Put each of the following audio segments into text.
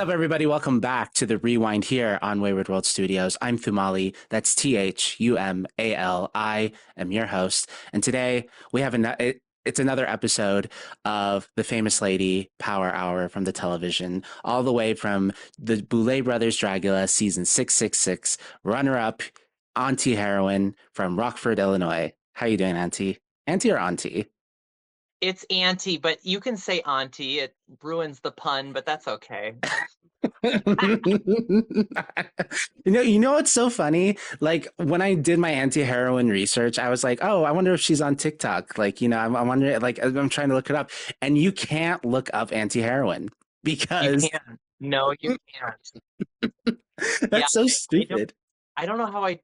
up, everybody? Welcome back to the Rewind here on Wayward World Studios. I'm Thumali. That's Thumali. I am your host, and today we have it's another episode of the famous lady Power Hour from the television, all the way from the Boulet Brothers Dragula season 666, runner-up Auntie Heroine from Rockford, Illinois. How you doing, Auntie? Auntie or Auntie? It's Auntie, but you can say Auntie. It ruins the pun, but that's okay. You know what's so funny? Like when I did my anti-heroin research, I was like, "Oh, I wonder if she's on TikTok." Like, I'm wondering, like, I'm trying to look it up, and you can't look up anti-heroin You because can. No, you can't. Yeah, that's so I don't stupid. I don't know how I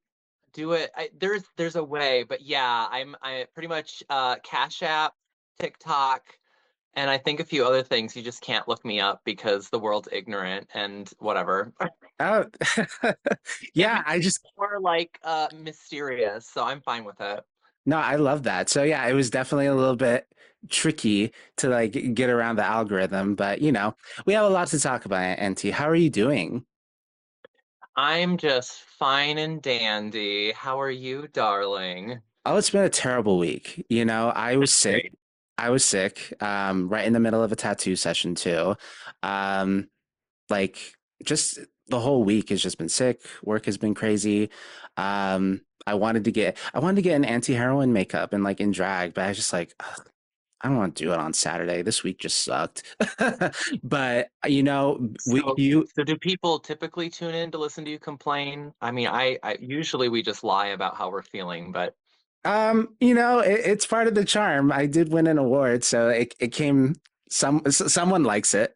do it. There's a way, but yeah, I pretty much Cash App, TikTok, and I think a few other things. You just can't look me up because the world's ignorant and whatever. Oh, It yeah. makes it more like mysterious, so I'm fine with it. No, I love that. So yeah, it was definitely a little bit tricky to like get around the algorithm, but we have a lot to talk about, Auntie. How are you doing? I'm just fine and dandy. How are you, darling? Oh, it's been a terrible week. I was sick. Great. Right in the middle of a tattoo session too. Um, like just the whole week has just been sick. Work has been crazy. I wanted to get an anti-heroin makeup and like in drag, but I was just like, "Ugh, I don't want to do it on Saturday. This week just sucked." But we So, you so do people typically tune in to listen to you complain? I mean, I usually we just lie about how we're feeling, but it's part of the charm. I did win an award, so it came. Someone likes it.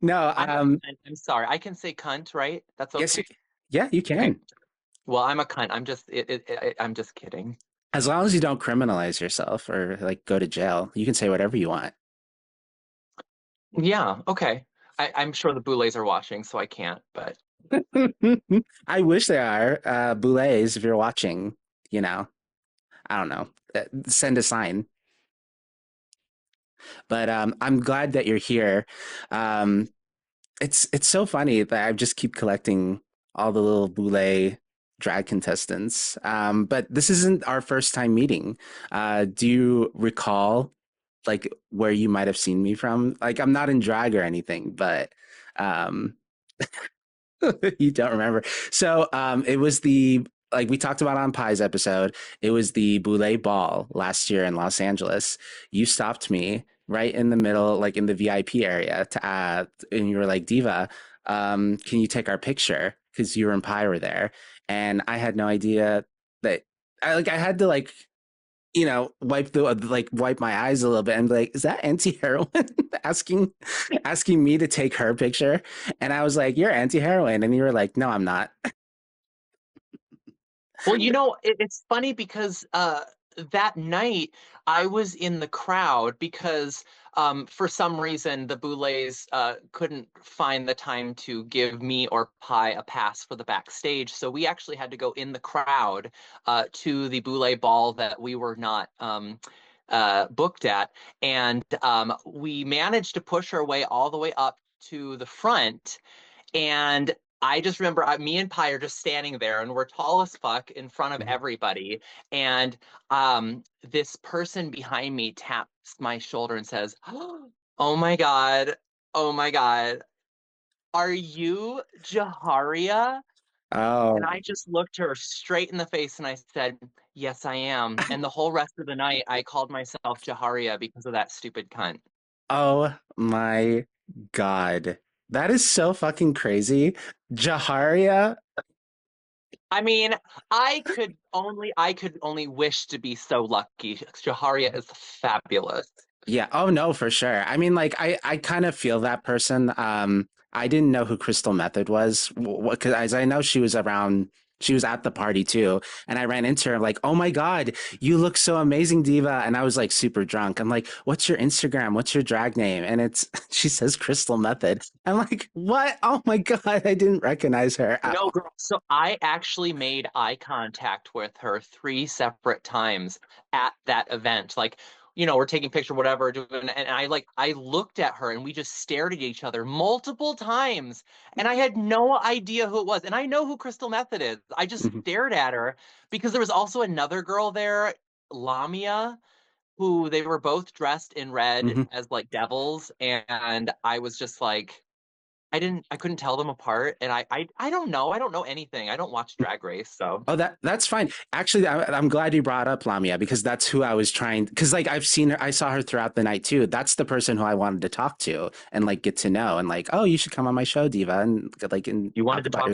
No, I'm sorry. I can say cunt, right? That's yes, okay. yeah, you Okay. can. Well, I'm a cunt. I'm just kidding. As long as you don't criminalize yourself or like go to jail, you can say whatever you want. Yeah. Okay. I'm sure the Boulets are watching, so I can't. But I wish there are boulets if you're watching. You know, I don't know. Send a sign. But I'm glad that you're here. Um, it's so funny that I just keep collecting all the little boulet drag contestants. But this isn't our first time meeting. Do you recall like where you might have seen me from? Like I'm not in drag or anything, but um, you don't remember. So it was the like we talked about on Pie's episode. It was the Boulet Ball last year in Los Angeles. You stopped me right in the middle, like in the VIP area, and you were like, "Diva, can you take our picture?" Because you and Pie were there, and I had no idea that I had to like wipe my eyes a little bit and be like, is that anti-heroin asking me to take her picture? And I was like, you're anti-heroin. And you were like, no, I'm not. well, it's funny because that night I was in the crowd because for some reason the Boulets couldn't find the time to give me or Pi a pass for the backstage, so we actually had to go in the crowd to the Boulet ball that we were not booked at, and we managed to push our way all the way up to the front. And I just remember me and Pi are just standing there and we're tall as fuck in front of everybody. And this person behind me taps my shoulder and says, oh my God, oh my God, are you Jaharia? And Oh, I just looked her straight in the face and I said, yes, I am. And the whole rest of the night, I called myself Jaharia because of that stupid cunt. oh my God. That is so fucking crazy. Jaharia. I mean, I could only wish to be so lucky. Shaharia is fabulous. Yeah. Oh no, for sure. I mean, like I kind of feel that person. I didn't know who Crystal Method was because as I know she was around. She was at the party too, and I ran into her like, "Oh my God, you look so amazing, Diva!" And I was like super drunk. I'm like, "What's your Instagram? What's your drag name?" And it's she says Crystal Method. I'm like, "What? Oh my God, I didn't recognize her at No, all." girl. So I actually made eye contact with her three separate times at that event. Like, we're taking picture, whatever, and I looked at her and we just stared at each other multiple times, and I had no idea who it was. And I know who Crystal Method is. I just Hmm. stared at her because there was also another girl there, Lamia, who they were both dressed in red Hmm. as like devils, and I was just like, I couldn't tell them apart, and I don't know anything. I don't watch Drag Race, so Oh, that's fine. Actually, I'm glad you brought up Lamia because that's who I was trying. Because like I've seen her, I saw her throughout the night too. That's the person who I wanted to talk to and like get to know and like, oh, you should come on my show, Diva, and like and you wanted talk to about talk.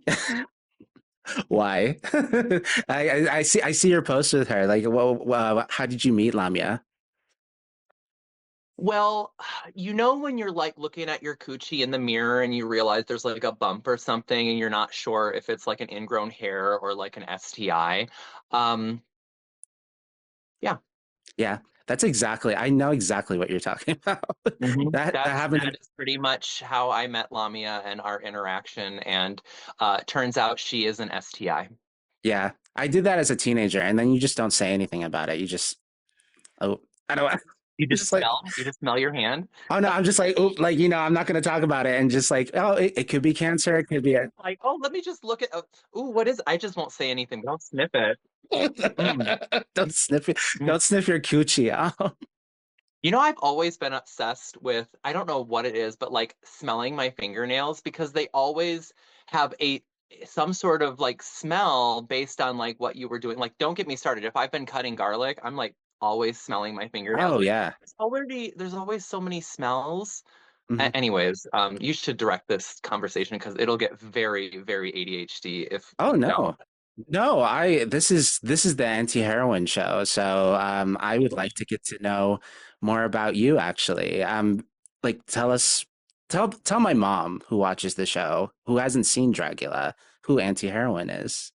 yourself. Why? I see your post with her. Like, well, how did you meet Lamia? Well, when you're like looking at your coochie in the mirror and you realize there's like a bump or something and you're not sure if it's like an ingrown hair or like an STI. Um, yeah. Yeah, that's exactly. I know exactly what you're talking about. That happened. That is pretty much how I met Lamia and our interaction, and turns out she is an STI. Yeah, I did that as a teenager, and then you just don't say anything about it. You just, oh, I don't. I'm just like, You just smell your hand. oh no, I'm just like, oh, like I'm not going to talk about it, and just like, oh, it could be cancer, it could be a. Like, oh, let me just look at. Oh, what is? I just won't say anything. Don't sniff it. Mm, Don't sniff it. mm. Don't sniff your coochie out. I've always been obsessed with, I don't know what it is, but like smelling my fingernails because they always have a some sort of like smell based on like what you were doing. Like, don't get me started. If I've been cutting garlic, I'm like always smelling my fingernails. Oh yeah. There's always so many smells. Mhm. Anyways, you should direct this conversation because it'll get very, very ADHD if Oh you don't. no. No, I this is the anti-heroin show. So I would like to get to know more about you actually. Like tell my mom who watches the show, who hasn't seen Dragula, who anti-heroin is.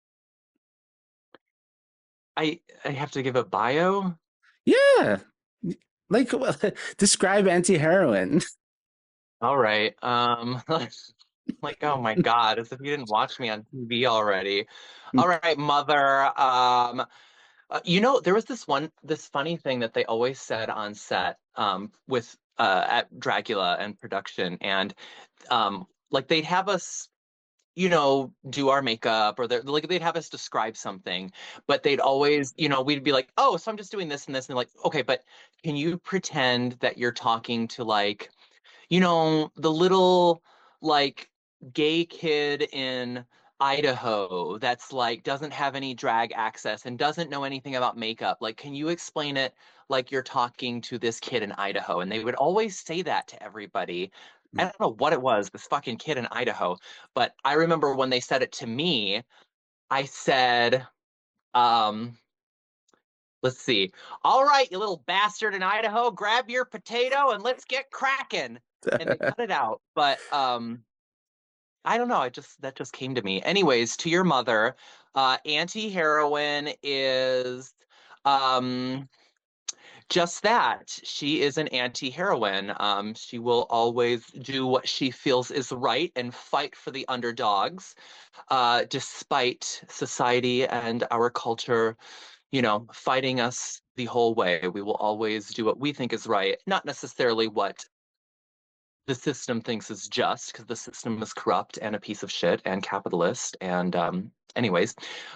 I have to give a bio. Yeah. Like describe anti-heroin. All right. Like, oh my God, as if you didn't watch me on TV already. All right, Mother. There was this funny thing that they always said on set, with at Dracula and production, and like they'd have us, do our makeup, or like they'd have us describe something, but they'd always, we'd be like, oh, so I'm just doing this and this, and they're like, okay, but can you pretend that you're talking to like, the little like gay kid in Idaho that's like doesn't have any drag access and doesn't know anything about makeup. Like, can you explain it like you're talking to this kid in Idaho? And they would always say that to everybody. I don't know what it was, this fucking kid in Idaho, but I remember when they said it to me, I said, um, let's see. All right, you little bastard in Idaho, grab your potato and let's get cracking. And they cut it out. But I don't know. That just came to me. Anyways, to your mother, anti-heroine is um just that. She is an anti-heroine. She will always do what she feels is right and fight for the underdogs, despite society and our culture, fighting us the whole way. We will always do what we think is right, not necessarily what the system thinks is just, because the system is corrupt and a piece of shit and capitalist. And anyways,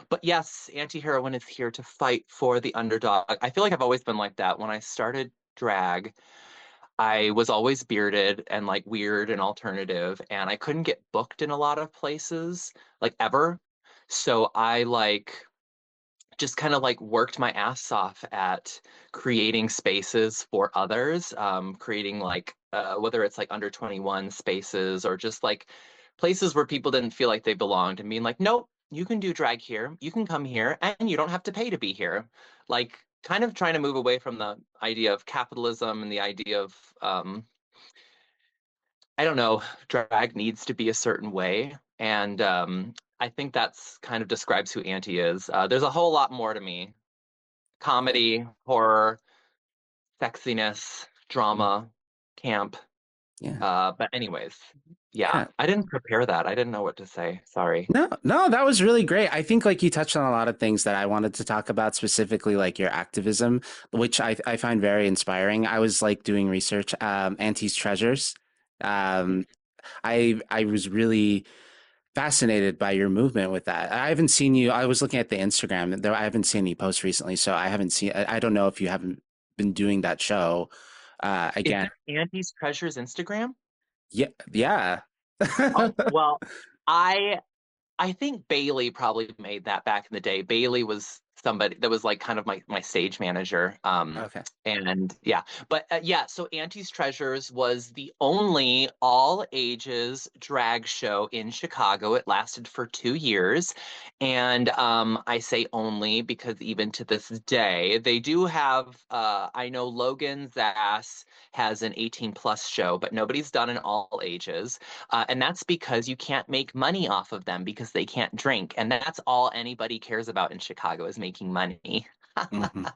but yes, anti-heroine is here to fight for the underdog. I feel like I've always been like that. When I started drag, I was always bearded and like weird and alternative, and I couldn't get booked in a lot of places, like ever. So I like just kind of like worked my ass off at creating spaces for others, creating like whether it's like under 21 spaces or just like places where people didn't feel like they belonged, and being like, nope, you can do drag here, you can come here, and you don't have to pay to be here. Like, kind of trying to move away from the idea of capitalism and the idea of, I don't know, drag needs to be a certain way. And I think that's kind of describes who Auntie is. There's a whole lot more to me: comedy, horror, sexiness, drama, camp. Yeah. But anyways, yeah, Yeah. I didn't prepare that. I didn't know what to say. Sorry. No, no, that was really great. I think like you touched on a lot of things that I wanted to talk about, specifically like your activism, which I find very inspiring. I was like doing research, Auntie's Treasures. Um, I was really fascinated by your movement with that. I haven't seen you. I was looking at the Instagram, though I haven't seen any posts recently, so I haven't seen. I don't know if you haven't been doing that show. Is Again, that Auntie's Treasures Instagram? yeah, yeah. Well, I I think Bailey probably made that back in the day. Bailey was somebody that was like kind of my stage manager. Okay. And yeah, but yeah, so Auntie's Treasures was the only all ages drag show in Chicago. It lasted for 2 years. And I say only because even to this day, they do have, I know Logan Zass has an 18 plus show, but nobody's done an all ages. And that's because you can't make money off of them because they can't drink. And that's all anybody cares about in Chicago is making money. Hmm.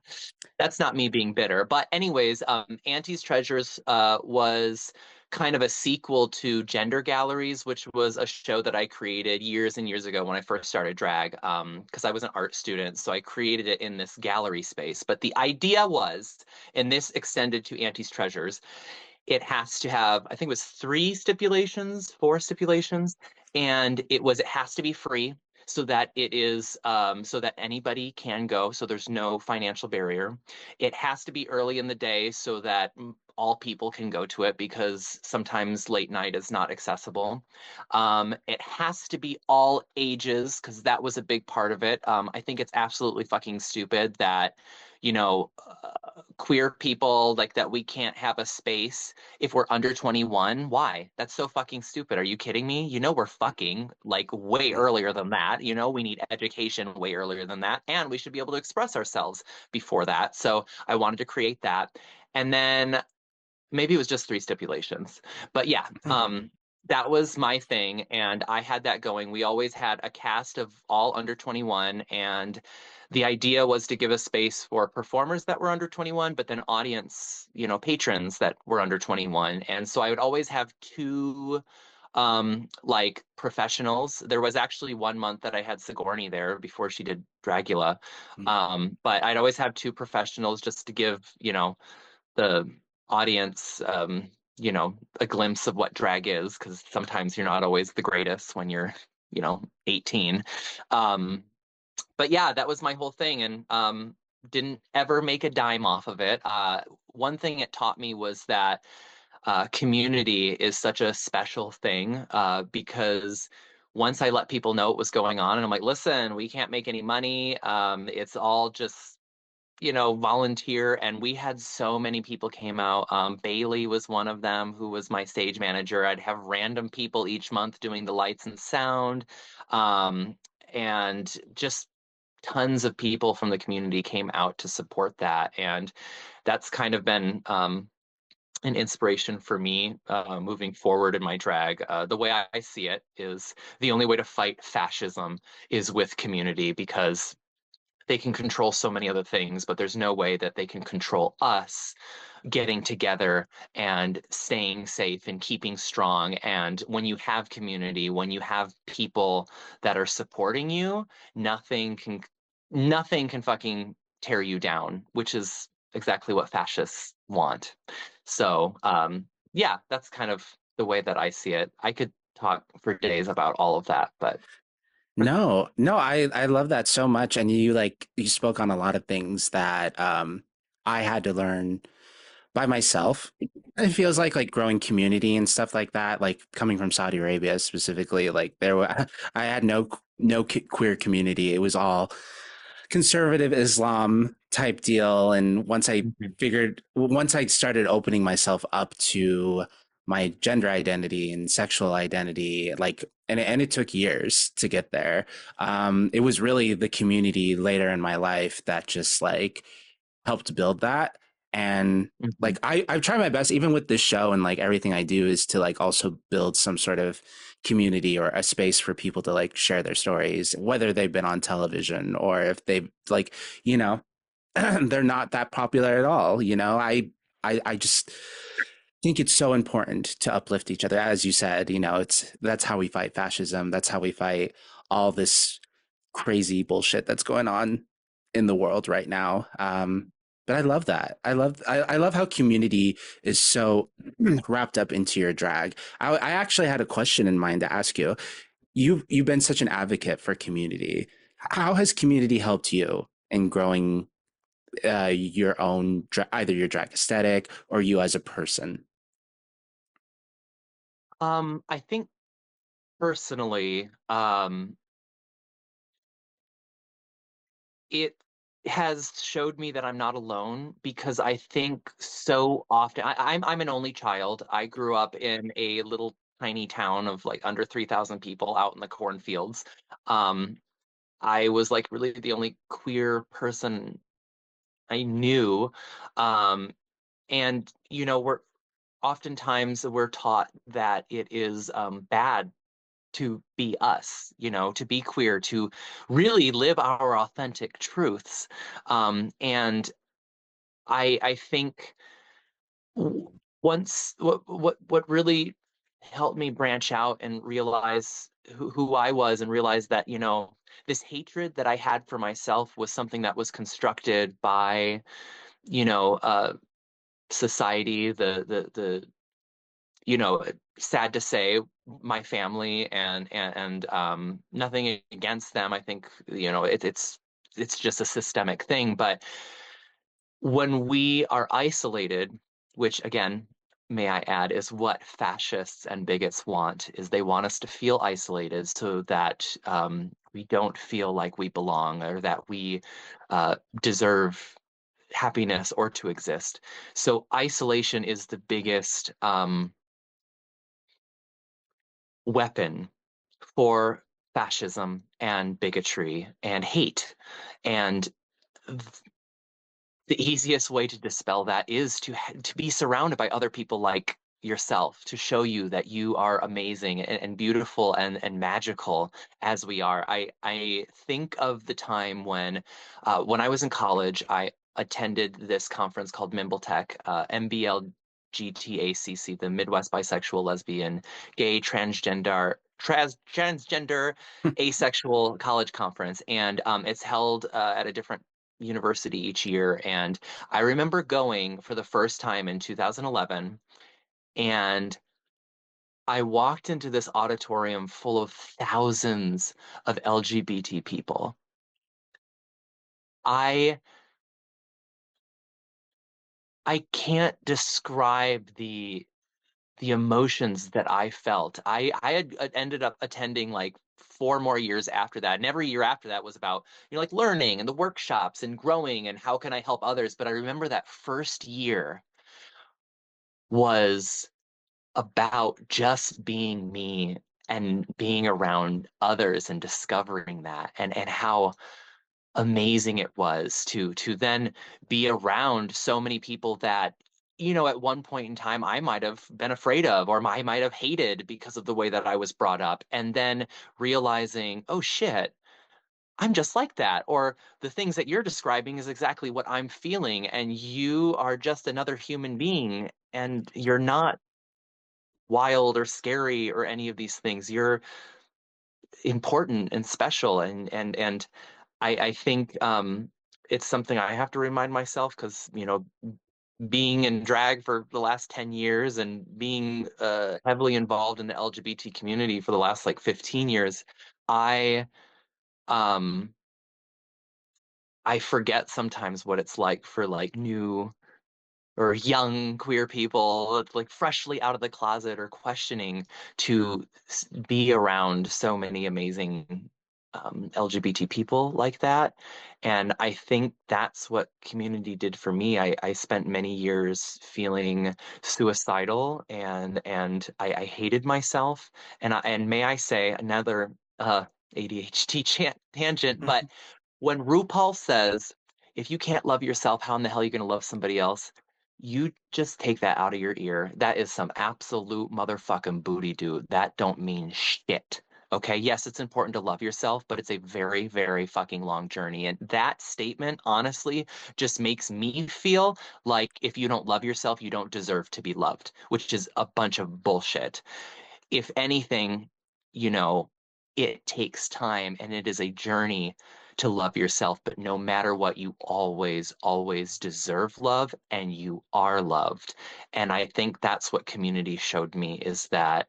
That's not me being bitter. But anyways, Auntie's Treasures was kind of a sequel to Gender Galleries, which was a show that I created years and years ago when I first started drag, because I was an art student. So I created it in this gallery space. But the idea was, and this extended to Auntie's Treasures, it has to have, I think it was three stipulations, four stipulations, and it has to be free so that it is so that anybody can go, so there's no financial barrier. It has to be early in the day so that all people can go to it because sometimes late night is not accessible. It has to be all ages because that was a big part of it. I think it's absolutely fucking stupid that, queer people like that we can't have a space if we're under 21. Why? That's so fucking stupid. Are you kidding me? We're fucking like way earlier than that. We need education way earlier than that. And we should be able to express ourselves before that. So I wanted to create that. And then maybe it was just three stipulations. But yeah, that was my thing. And I had that going. We always had a cast of all under 21. And the idea was to give a space for performers that were under 21, but then audience, patrons that were under 21. And so I would always have two like professionals. There was actually 1 month that I had Sigourney there before she did Dragula. But I'd always have two professionals just to give, the audience, a glimpse of what drag is, because sometimes you're not always the greatest when you're, 18. Um, but yeah, that was my whole thing, and didn't ever make a dime off of it. One thing it taught me was that community is such a special thing because once I let people know what was going on, and I'm like, listen, we can't make any money. It's all just volunteer. And we had so many people came out. Bailey was one of them who was my stage manager. I'd have random people each month doing the lights and sound. Um, and just tons of people from the community came out to support that. And that's kind of been an inspiration for me moving forward in my drag. The way I see it is the only way to fight fascism is with community because they can control so many other things, but there's no way that they can control us getting together and staying safe and keeping strong. And when you have community, when you have people that are supporting you, nothing can nothing can fucking tear you down, which is exactly what fascists want. So yeah, that's kind of the way that I see it. I could talk for days about all of that, but No, no, I love that so much. And you like you spoke on a lot of things that I had to learn by myself. It feels like growing community and stuff like that, like coming from Saudi Arabia specifically, like there were I had no queer community. It was all conservative Islam type deal. And Mhm. once I started opening myself up to my gender identity and sexual identity, like, and it took years to get there. It was really the community later in my life that just like helped build that. And Mhm. like I've tried my best, even with this show and like everything I do, is to like also build some sort of community or a space for people to like share their stories, whether they've been on television or if they've like, you know, they're not that popular at all. I just think it's so important to uplift each other. As you said, it's that's how we fight fascism. That's how we fight all this crazy bullshit that's going on in the world right now. But I love that. I love how community is so wrapped up into your drag. I actually had a question in mind to ask you. You've been such an advocate for community. How has community helped you in growing your own either your drag aesthetic or you as a person? I think personally, it has showed me that I'm not alone because I think so often I'm an only child. I grew up in a little tiny town of like under 3,000 people out in the cornfields. Um, I was like really the only queer person I knew. Um, and we're oftentimes we're taught that it is bad to be us, to be queer, to really live our authentic truths. And I think once what really helped me branch out and realize who I was and realize that, this hatred that I had for myself was something that was constructed by, you know, uh, society, sad to say, my family and nothing against them. I think, it's just a systemic thing. But when we are isolated, which again, may I add, is what fascists and bigots want, is they want us to feel isolated so that we don't feel like we belong or that we deserve happiness or to exist. So isolation is the biggest weapon for fascism and bigotry and hate. And the easiest way to dispel that is to be surrounded by other people like yourself, to show you that you are amazing and beautiful and magical as we are. I think of the time when I was in college, I attended this conference called Mimble-Tech, MBLGTACC, the Midwest Bisexual, Lesbian, Gay, Transgender, Asexual College Conference, and it's held at a different university each year. And I remember going for the first time in 2011, and I walked into this auditorium full of thousands of LGBT people. I I can't describe the emotions that I felt. I had ended up attending like 4 more years after that. And every year after that was about, like learning and the workshops and growing and how can I help others. But I remember that first year was about just being me and being around others and discovering that and how amazing it was to then be around so many people that at one point in time I might have been afraid of or I might have hated because of the way that I was brought up, and then realizing, oh shit, I'm just like that, or the things that you're describing is exactly what I'm feeling, and you are just another human being, and you're not wild or scary or any of these things. You're important and special, and I think it's something I have to remind myself because, being in drag for the last 10 years and being heavily involved in the LGBT community for the last like 15 years, I um I forget sometimes what it's like for like new or young queer people like freshly out of the closet or questioning to be around so many amazing LGBT people like that. And I think that's what community did for me. I spent many years feeling suicidal and I hated myself. And may I say another ADHD tangent, but when RuPaul says, if you can't love yourself, how in the hell are you going to love somebody else? You just take that out of your ear. That is some absolute motherfucking booty, dude. That don't mean shit. Okay, yes, it's important to love yourself, but it's a very, very fucking long journey. And that statement, honestly, just makes me feel like if you don't love yourself, you don't deserve to be loved, which is a bunch of bullshit. If anything, you know, it takes time and it is a journey to love yourself, but no matter what, you always, always deserve love and you are loved. And I think that's what community showed me is that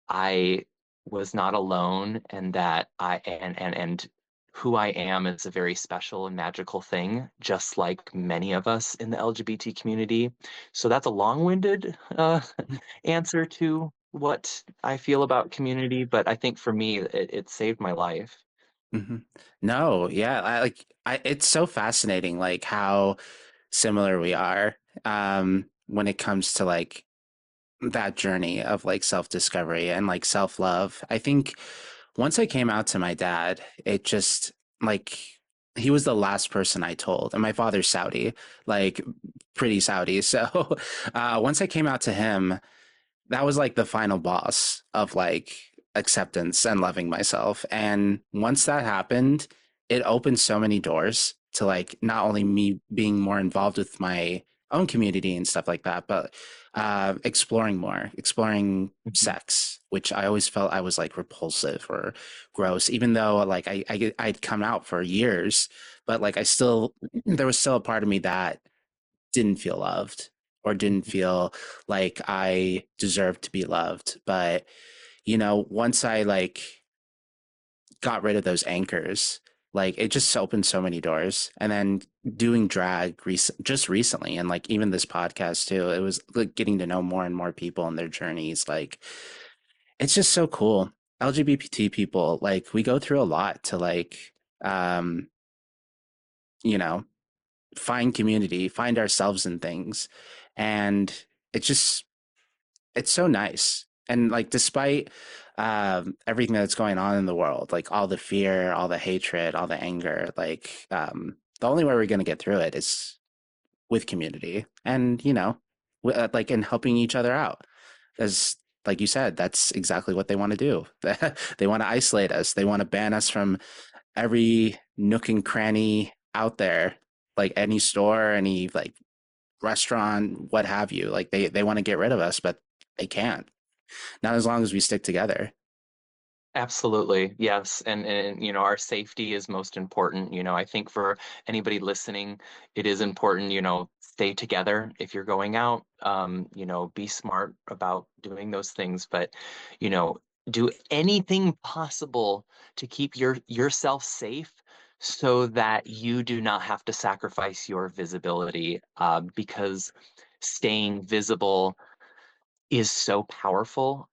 I was not alone and that and who I am is a very special and magical thing, just like many of us in the LGBT community. So that's a long-winded answer to what I feel about community, but I think for me, it saved my life. Hmm. No, yeah, it's so fascinating, like how similar we are when it comes to like that journey of like self-discovery and like self-love. I think once I came out to my dad, it just like he was the last person I told. And my father's Saudi, like pretty Saudi. So once I came out to him, that was like the final boss of like acceptance and loving myself. And once that happened, it opened so many doors to like not only me being more involved with my own community and stuff like that, but exploring more, exploring Mhm. sex, which I always felt I was like repulsive or gross, even though like I'd come out for years, but like I still there was still a part of me that didn't feel loved or didn't feel like I deserved to be loved. But, once I like got rid of those anchors, like it just opened so many doors. And then doing drag just recently, and like even this podcast too, it was like getting to know more and more people and their journeys. Like it's just so cool. LGBT people, like we go through a lot to like, um, you know, find community, find ourselves in things. And it's just, it's so nice. And like, despite everything that's going on in the world, like all the fear, all the hatred, all the anger, like the only way we're going to get through it is with community and, like in helping each other out. As like you said, that's exactly what they want to do. They want to isolate us. They want to ban us from every nook and cranny out there, like any store, any like restaurant, what have you. Like they want to get rid of us, but they can't. Not as long as we stick together. Absolutely. Yes. And our safety is most important. I think for anybody listening, it is important, stay together if you're going out. Be smart about doing those things, but you know, do anything possible to keep yourself safe so that you do not have to sacrifice your visibility, because staying visible is so powerful.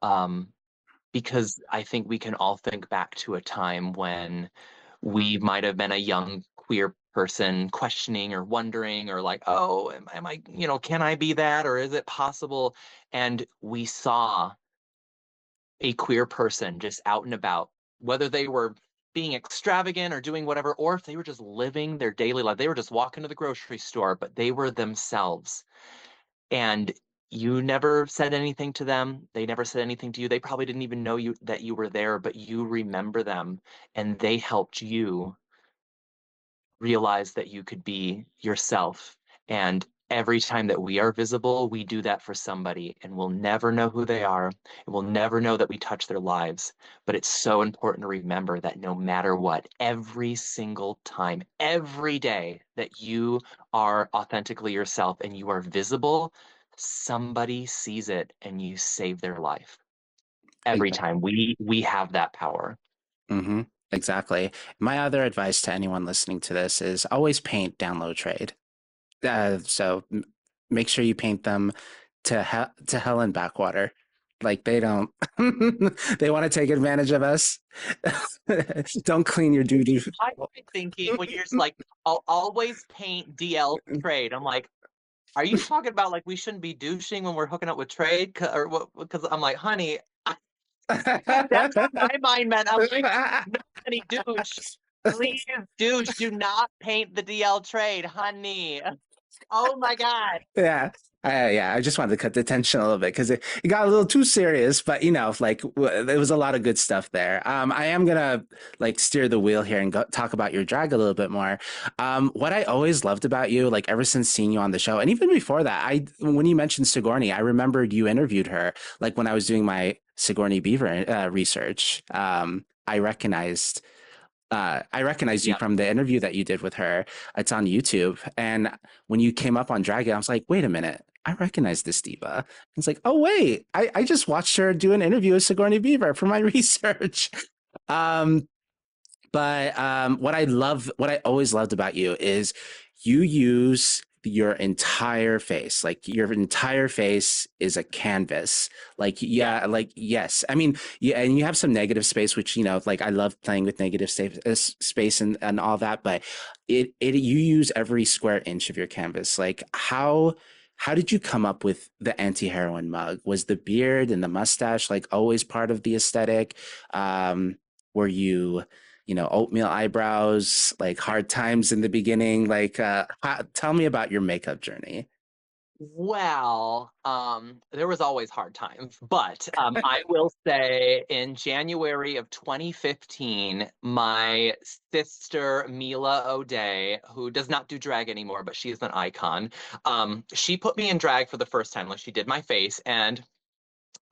Because I think we can all think back to a time when we might have been a young queer person questioning or wondering or like, oh, am I, can I be that or is it possible? And we saw a queer person just out and about, whether they were being extravagant or doing whatever, or if they were just living their daily life. They were just walking to the grocery store, but they were themselves. And you never said anything to them. They never said anything to you. They probably didn't even know you that you were there, but you remember them and they helped you realize that you could be yourself. And every time that we are visible, we do that for somebody and we'll never know who they are. And we'll never know that we touch their lives. But it's so important to remember that no matter what, every single time, every day that you are authentically yourself and you are visible, somebody sees it and you save their life. Every time we have that power. Mm-hmm. Exactly. My other advice to anyone listening to this is always paint, download, trade. Make sure you paint them to hell and backwater. Like they don't, they want to take advantage of us. Don't clean your doo doo. I'm thinking when you're just like, I'll always paint DL trade. I'm like, are you talking about like we shouldn't be douching when we're hooking up with trade? Or what? Because I'm like, honey, that's what my mind meant. I'm like, no, honey, douche. Please, douche, do not paint the DL trade, honey. Oh my God. Yeah. Yeah, I just wanted to cut the tension a little bit because it got a little too serious, but like there was a lot of good stuff there. I am gonna like steer the wheel here and talk about your drag a little bit more. What I always loved about you, like ever since seeing you on the show, and even before that, when you mentioned Sigourney, I remembered you interviewed her, like when I was doing my Sigourney Beaver research. I recognized you Yep. from the interview that you did with her. It's on YouTube. And when you came up on Dragon, I was like, wait a minute. I recognize this diva. It's like, oh, wait. I just watched her do an interview with Sigourney Beaver for my research. Um, but what I always loved about you is you use your entire face. Like your entire face is a canvas. Like, Yeah. yeah, like, yes. I mean, yeah, and you have some negative space, which, like I love playing with negative space and all that, but you use every square inch of your canvas. Like, how did you come up with the anti-heroine mug? Was the beard and the mustache like always part of the aesthetic? Were you oatmeal eyebrows, like hard times in the beginning. Like, tell me about your makeup journey. Well, there was always hard times, but I will say in January of 2015, my sister Mila O'Day, who does not do drag anymore, but she is an icon, she put me in drag for the first time. Like she did my face, and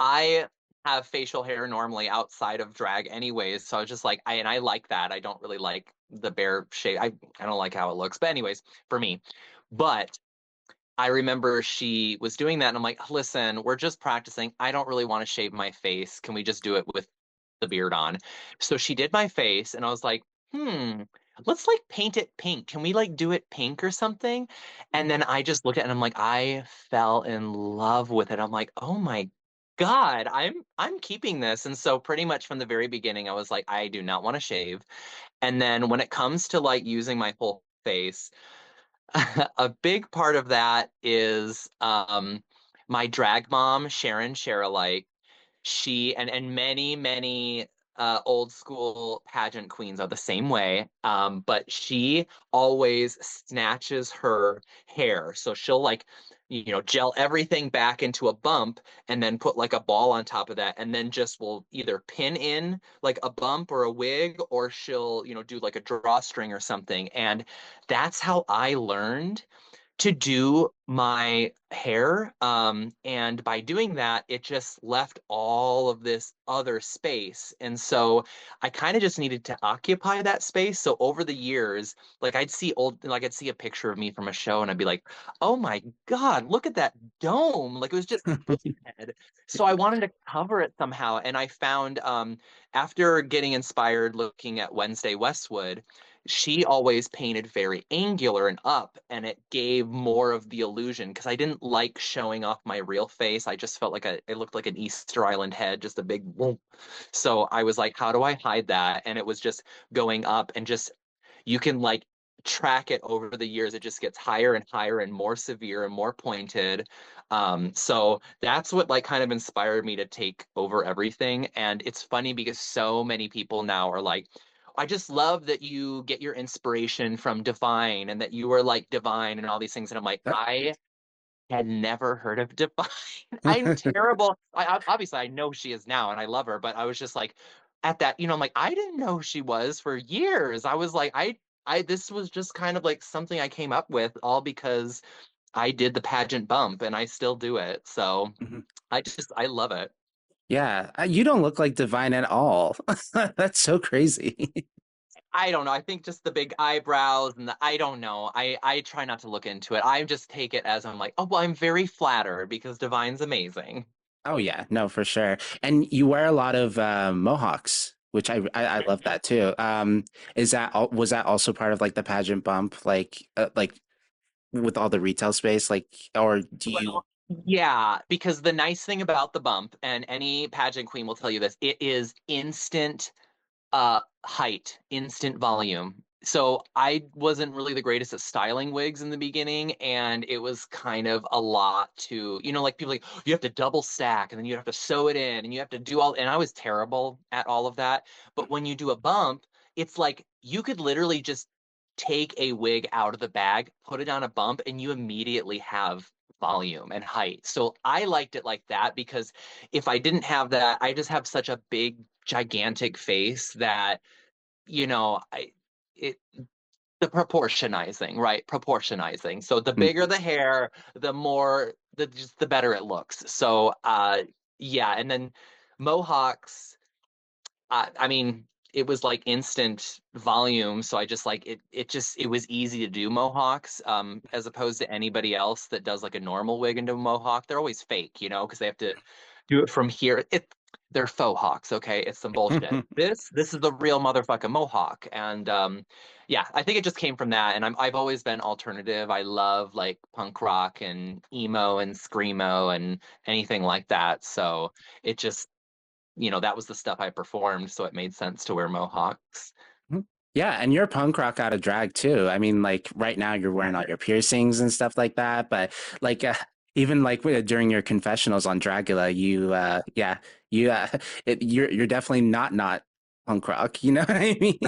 I have facial hair normally outside of drag anyways, so I was just like, I like that. I don't really like the bare shape. I don't like how it looks, but anyways, for me. But I remember she was doing that, and I'm like, listen, we're just practicing. I don't really want to shave my face. Can we just do it with the beard on? So she did my face, and I was like, let's like paint it pink. Can we like do it pink or something? And then I just looked at it and I'm like, I fell in love with it. I'm like, oh my God, I'm keeping this. And so pretty much from the very beginning, I was like, I do not want to shave. And then when it comes to like using my whole face, a big part of that is my drag mom, Sharon Sherrilite. She and many old school pageant queens are the same way, but she always snatches her hair, so she'll like gel everything back into a bump and then put like a ball on top of that, and then just will either pin in like a bump or a wig, or she'll do like a drawstring or something. And that's how I learned to do my hair. And by doing that, it just left all of this other space. And so I kind of just needed to occupy that space. So over the years, like I'd see a picture of me from a show and I'd be like, oh my God, look at that dome. Like it was just head. So I wanted to cover it somehow. And I found, after getting inspired looking at Wednesday Westwood, she always painted very angular and up, and it gave more of the illusion because I didn't like showing off my real face. I just felt like it looked like an Easter Island head, just a big whoop. So I was like, how do I hide that? And it was just going up, and just you can like track it over the years. It just gets higher and higher and more severe and more pointed. So that's what like kind of inspired me to take over everything. And it's funny because so many people now are like, I just love that you get your inspiration from Divine and that you were like Divine and all these things. And I'm like, I had never heard of Divine. I'm terrible. Obviously I know she is now and I love her, but I was just like at that, I'm like, I didn't know who she was for years. I was like, this was just kind of like something I came up with all because I did the pageant bump and I still do it. So I love it. Yeah, you don't look like Divine at all. That's so crazy. I don't know. I think just the big eyebrows and I don't know. I try not to look into it. I just take it as I'm like, oh well, I'm very flattered because Divine's amazing. Oh yeah, no, for sure. And you wear a lot of mohawks, which I love that too. Was that also part of like the pageant bump, like with all the retail space, like, or do you? Well, yeah, because the nice thing about the bump, and any pageant queen will tell you this, it is instant height, instant volume. So I wasn't really the greatest at styling wigs in the beginning, and it was kind of a lot to, like people like you have to double stack and then you have to sew it in and you have to do all, and I was terrible at all of that. But when you do a bump, it's like you could literally just take a wig out of the bag, put it on a bump, and you immediately have volume and height. So I liked it like that because if I didn't have that, I just have such a big, gigantic face that, I it the proportionizing, right? Proportionizing. So the bigger the hair, the more the better it looks. So yeah, and then mohawks, I mean, it was like instant volume, so I just like it was easy to do mohawks, as opposed to anybody else that does like a normal wig into a mohawk. They're always fake, because they have to do it from here. They're faux hawks, okay? It's some bullshit. Mm. This is the real motherfucking mohawk. And yeah, I think it just came from that. And I've always been alternative. I love like punk rock and emo and screamo and anything like that. So it just that was the stuff I performed, so it made sense to wear mohawks. Yeah, and you're punk rock out of drag too. I mean, like right now you're wearing all your piercings and stuff like that, but like even like during your confessionals on Dragula, yeah, you you're definitely not punk rock. You know what I mean?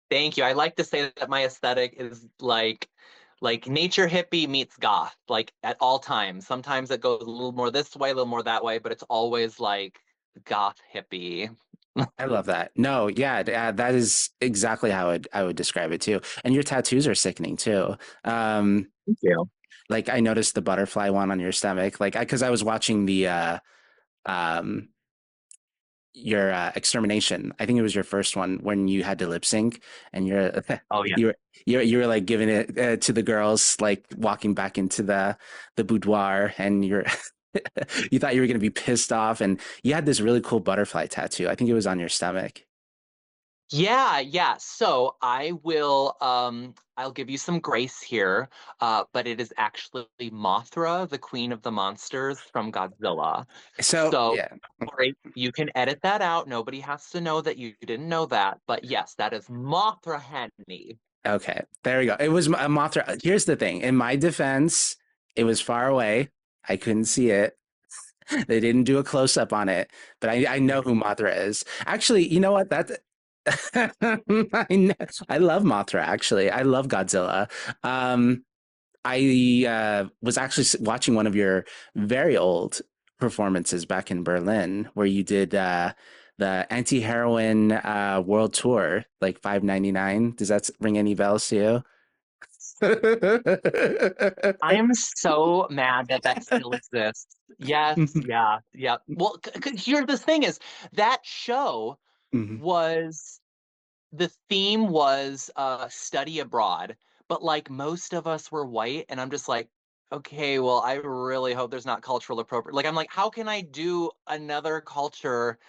Thank you. I like to say that my aesthetic is like nature hippie meets goth, like at all times. Sometimes it goes a little more this way, a little more that way, but it's always like goth hippie. I love that. No, yeah, that is exactly how I would describe it too. And your tattoos are sickening too. Um, Thank you. like I noticed the butterfly one on your stomach, like because I was watching the um your extermination. I think it was your first one when you had to lip sync, and you're Oh yeah. you were you were like giving it to the girls, like walking back into the boudoir, and you're you thought you were gonna be pissed off, and you had this really cool butterfly tattoo. I think it was on your stomach. Yeah, yeah. So I'll give you some grace here, but it is actually Mothra, the queen of the monsters from Godzilla. So So yeah, great, you can edit that out. Nobody has to know that you didn't know that. But yes, that is Mothra Henny. okay, there we go. It was a Mothra. Here's the thing. In my defense, it was far away. I couldn't see it. They didn't do a close up on it, but I know who Mothra is. Actually, you know what? That I love Mothra. Actually, I love Godzilla. I was actually watching one of your very old performances back in Berlin, where you did the Auntie Heroine world tour, like 5.99. Does that ring any bells to I you? am so mad that that still exists. Yes, yeah, yeah. Well, here's the thing is that show Mhm. was the theme was study abroad, but like most of us were white, and I'm just like, okay, well, I really hope there's not cultural appropriate. Like I'm like, how can I do another culture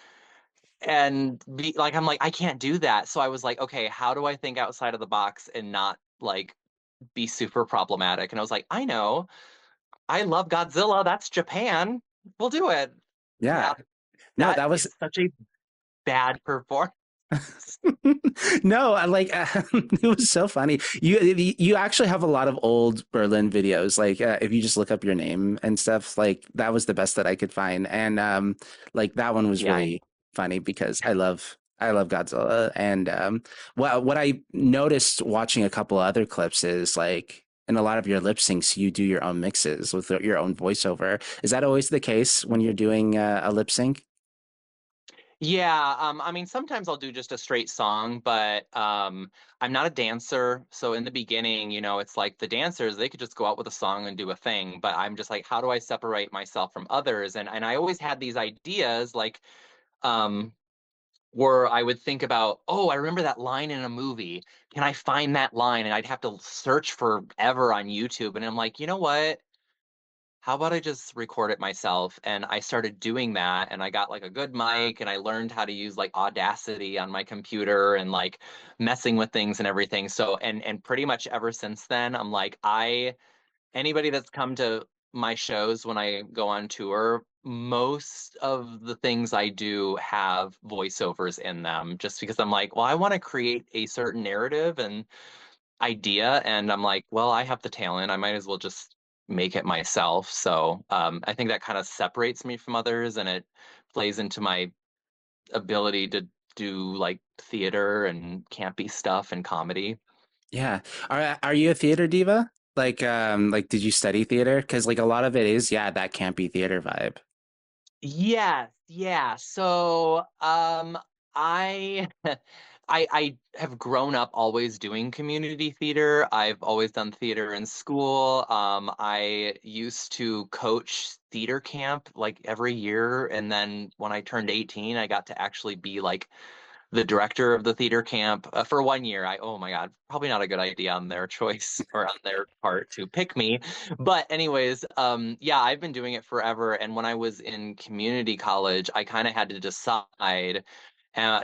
and be like I'm like, I can't do that. So I was like, okay, how do I think outside of the box and not like be super problematic? And I was like, I know. I love Godzilla. That's Japan. We'll do it. Yeah. Yeah. No, That that was is such a bad performance. no, I like it was so funny. You actually have a lot of old Berlin videos. Like if you just look up your name and stuff, like that was the best that I could find, and like that one was Yeah. really funny because I love Godzilla, and well, what I noticed watching a couple other clips is like. In a lot of your lip syncs, you do your own mixes with your own voiceover. Is that always the case when you're doing a lip sync? Yeah, I mean, sometimes I'll do just a straight song, but I'm not a dancer. So in the beginning, it's like the dancers, they could just go out with a song and do a thing. But I'm just like, how do I separate myself from others? And I always had these ideas like um where I would think about, oh, I remember that line in a movie. Can I find that line? And I'd have to search forever on YouTube. And I'm like, you know what? How about I just record it myself? And I started doing that and I got like a good mic and I learned how to use like Audacity on my computer and like messing with things and everything. So and pretty much ever since then, I'm like anybody that's come to my shows when I go on tour, most of the things I do have voiceovers in them just because I'm like, well, I want to create a certain narrative and idea and I'm like, well, I have the talent. I might as well just make it myself. So I think that kind of separates me from others and it plays into my ability to do like theater and campy stuff and comedy. Yeah. Are you a theater diva? Like did you study theater? Because like a lot of it is, yeah, that campy theater vibe. Yes, yeah. So, I I have grown up always doing community theater. I've always done theater in school. I used to coach theater camp like every year, and then when I turned 18, I got to actually be like the director of the theater camp for 1 year. Oh my God, probably not a good idea on their choice or on their part to pick me. But anyways, yeah, I've been doing it forever. And when I was in community college, I kind of had to decide,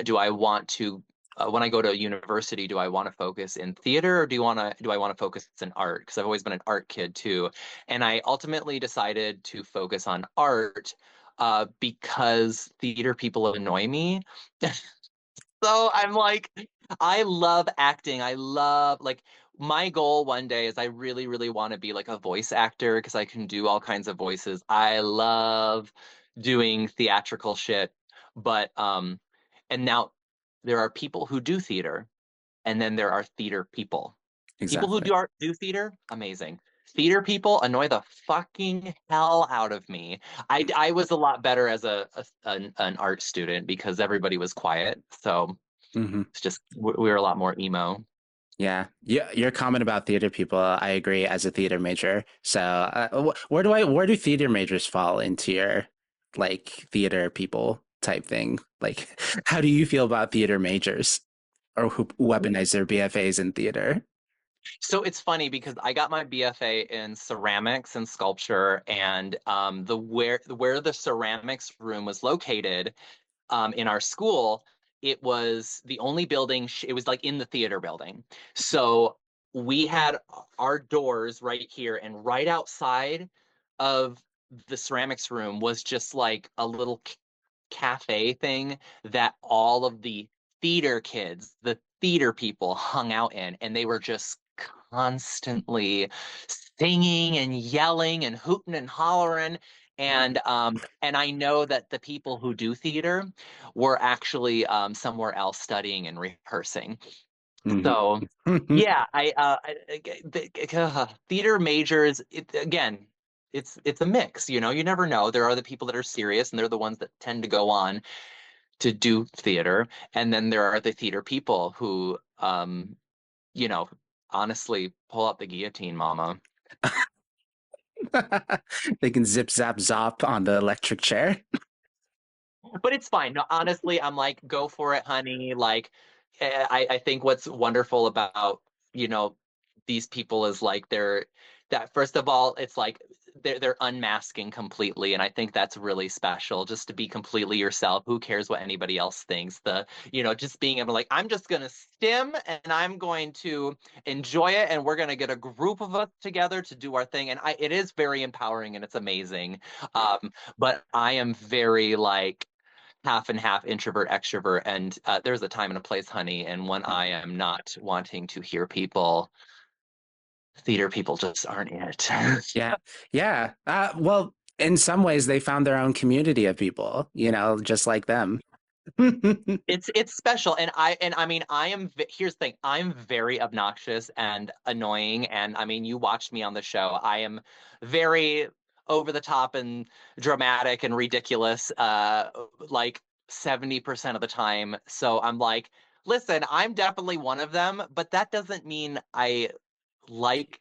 do I want to, when I go to university, do I want to focus in theater or do I want to focus in art? Because I've always been an art kid too. And I ultimately decided to focus on art because theater people annoy me. So I'm like, I love acting. I love like my goal one day is I really, really want to be like a voice actor because I can do all kinds of voices. I love doing theatrical shit. But and now there are people who do theater, and then there are theater people. People who Exactly. do theater, amazing. Theater people annoy the fucking hell out of me. I was a lot better as an art student because everybody was quiet. So Hmm. it's just we were a lot more emo. Yeah. Yeah. Your comment about theater people, I agree as a theater major. So, where do theater majors fall into your like theater people type thing? Like, how do you feel about theater majors or who weaponize their BFAs in theater? So it's funny because I got my BFA in ceramics and sculpture, and the where the ceramics room was located in our school, it was the only building, it was like in the theater building. So we had our doors right here, and right outside of the ceramics room was just like a little cafe thing that all of the theater kids, the theater people hung out in, and they were just constantly singing and yelling and hooting and hollering. And I know that the people who do theater were actually somewhere else studying and rehearsing. Hmm. So yeah, theater majors, again, it's a mix, you know, you never know. There are the people that are serious and they're the ones that tend to go on to do theater. And then there are the theater people who, you know, honestly pull out the guillotine, mama. They can zip zap zop on the electric chair. But it's fine. No, honestly, I'm like, go for it, honey. Like, I think what's wonderful about, you know, these people is like they're that first of all, it's like they're unmasking completely, and I think that's really special. Just to be completely yourself. Who cares what anybody else thinks? Just being able to like, I'm just gonna stim and I'm going to enjoy it, and we're gonna get a group of us together to do our thing. And it is very empowering and it's amazing. But I am very like half and half introvert extrovert, and there's a time and a place, honey, and when I am not wanting to hear people, theater people just aren't it. Yeah. Yeah. Well, in some ways, they found their own community of people, just like them. It's special, and I mean here's the thing, I'm very obnoxious and annoying, and I mean you watched me on the show, I am very over the top and dramatic and ridiculous like 70% of the time. So I'm like, listen, I'm definitely one of them, but that doesn't mean I like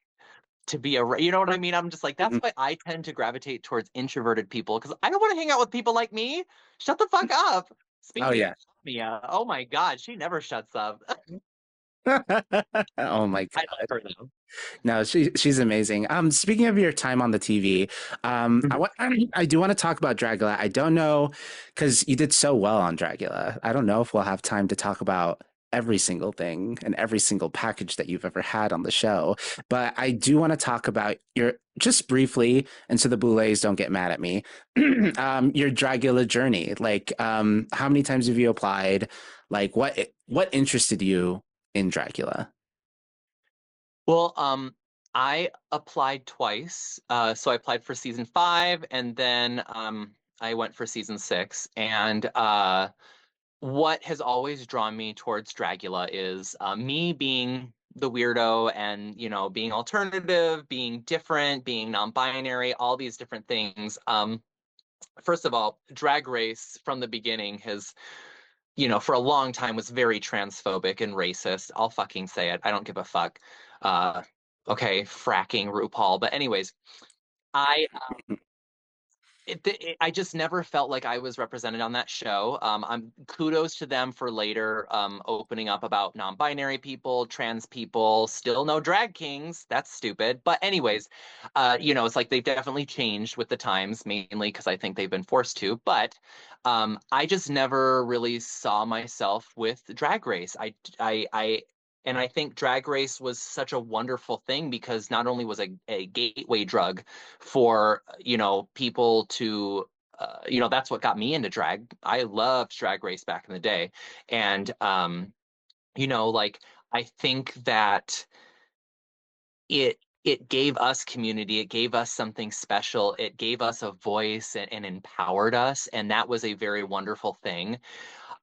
to be you know what I mean? I'm just like, that's why I tend to gravitate towards introverted people because I don't want to hang out with people like me. Shut the fuck up. Oh, Speaking of yeah. Mia, oh my God, she never shuts up. Oh my I love God. her though. No, she's amazing. Speaking of your time on the TV, I do want to talk about Dragula. I don't know because you did so well on Dragula. I don't know if we'll have time to talk about every single thing and every single package that you've ever had on the show. But I do want to talk about your just briefly, and so the Boulets don't get mad at me. Your Dragula journey. Like, how many times have you applied? Like, what interested you in Dracula? Well, I applied twice. So I applied for season 5, and then I went for season 6. And what has always drawn me towards Dragula is me being the weirdo and, being alternative, being different, being non-binary, all these different things. First of all, Drag Race from the beginning has, for a long time was very transphobic and racist. I'll fucking say it. I don't give a fuck. Uh, okay, fracking RuPaul. But anyways, I I just never felt like I was represented on that show. I'm kudos to them for later opening up about non-binary people, trans people, still no drag kings. That's stupid. But anyways, it's like they've definitely changed with the times, mainly because I think they've been forced to. But I just never really saw myself with Drag Race. And I think Drag Race was such a wonderful thing because not only was a gateway drug for people to that's what got me into drag. I loved Drag Race back in the day, and like I think that it gave us community, it gave us something special, it gave us a voice and empowered us, and that was a very wonderful thing.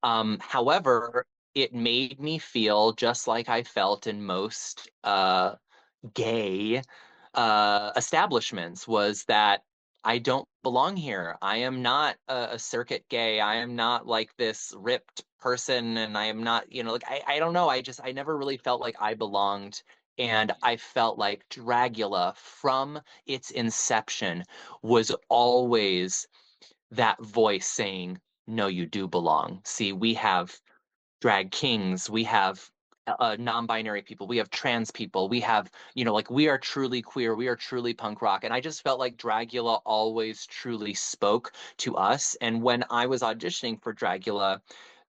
However, it made me feel just like I felt in most gay establishments, was that I don't belong here. I am not a circuit gay. I am not like this ripped person, and I am not, like I don't know. I never really felt like I belonged. And I felt like Dragula from its inception was always that voice saying, no, you do belong. See, we have drag kings, we have non-binary people, we have trans people, we have, like we are truly queer, we are truly punk rock. And I just felt like Dragula always truly spoke to us. And when I was auditioning for Dragula,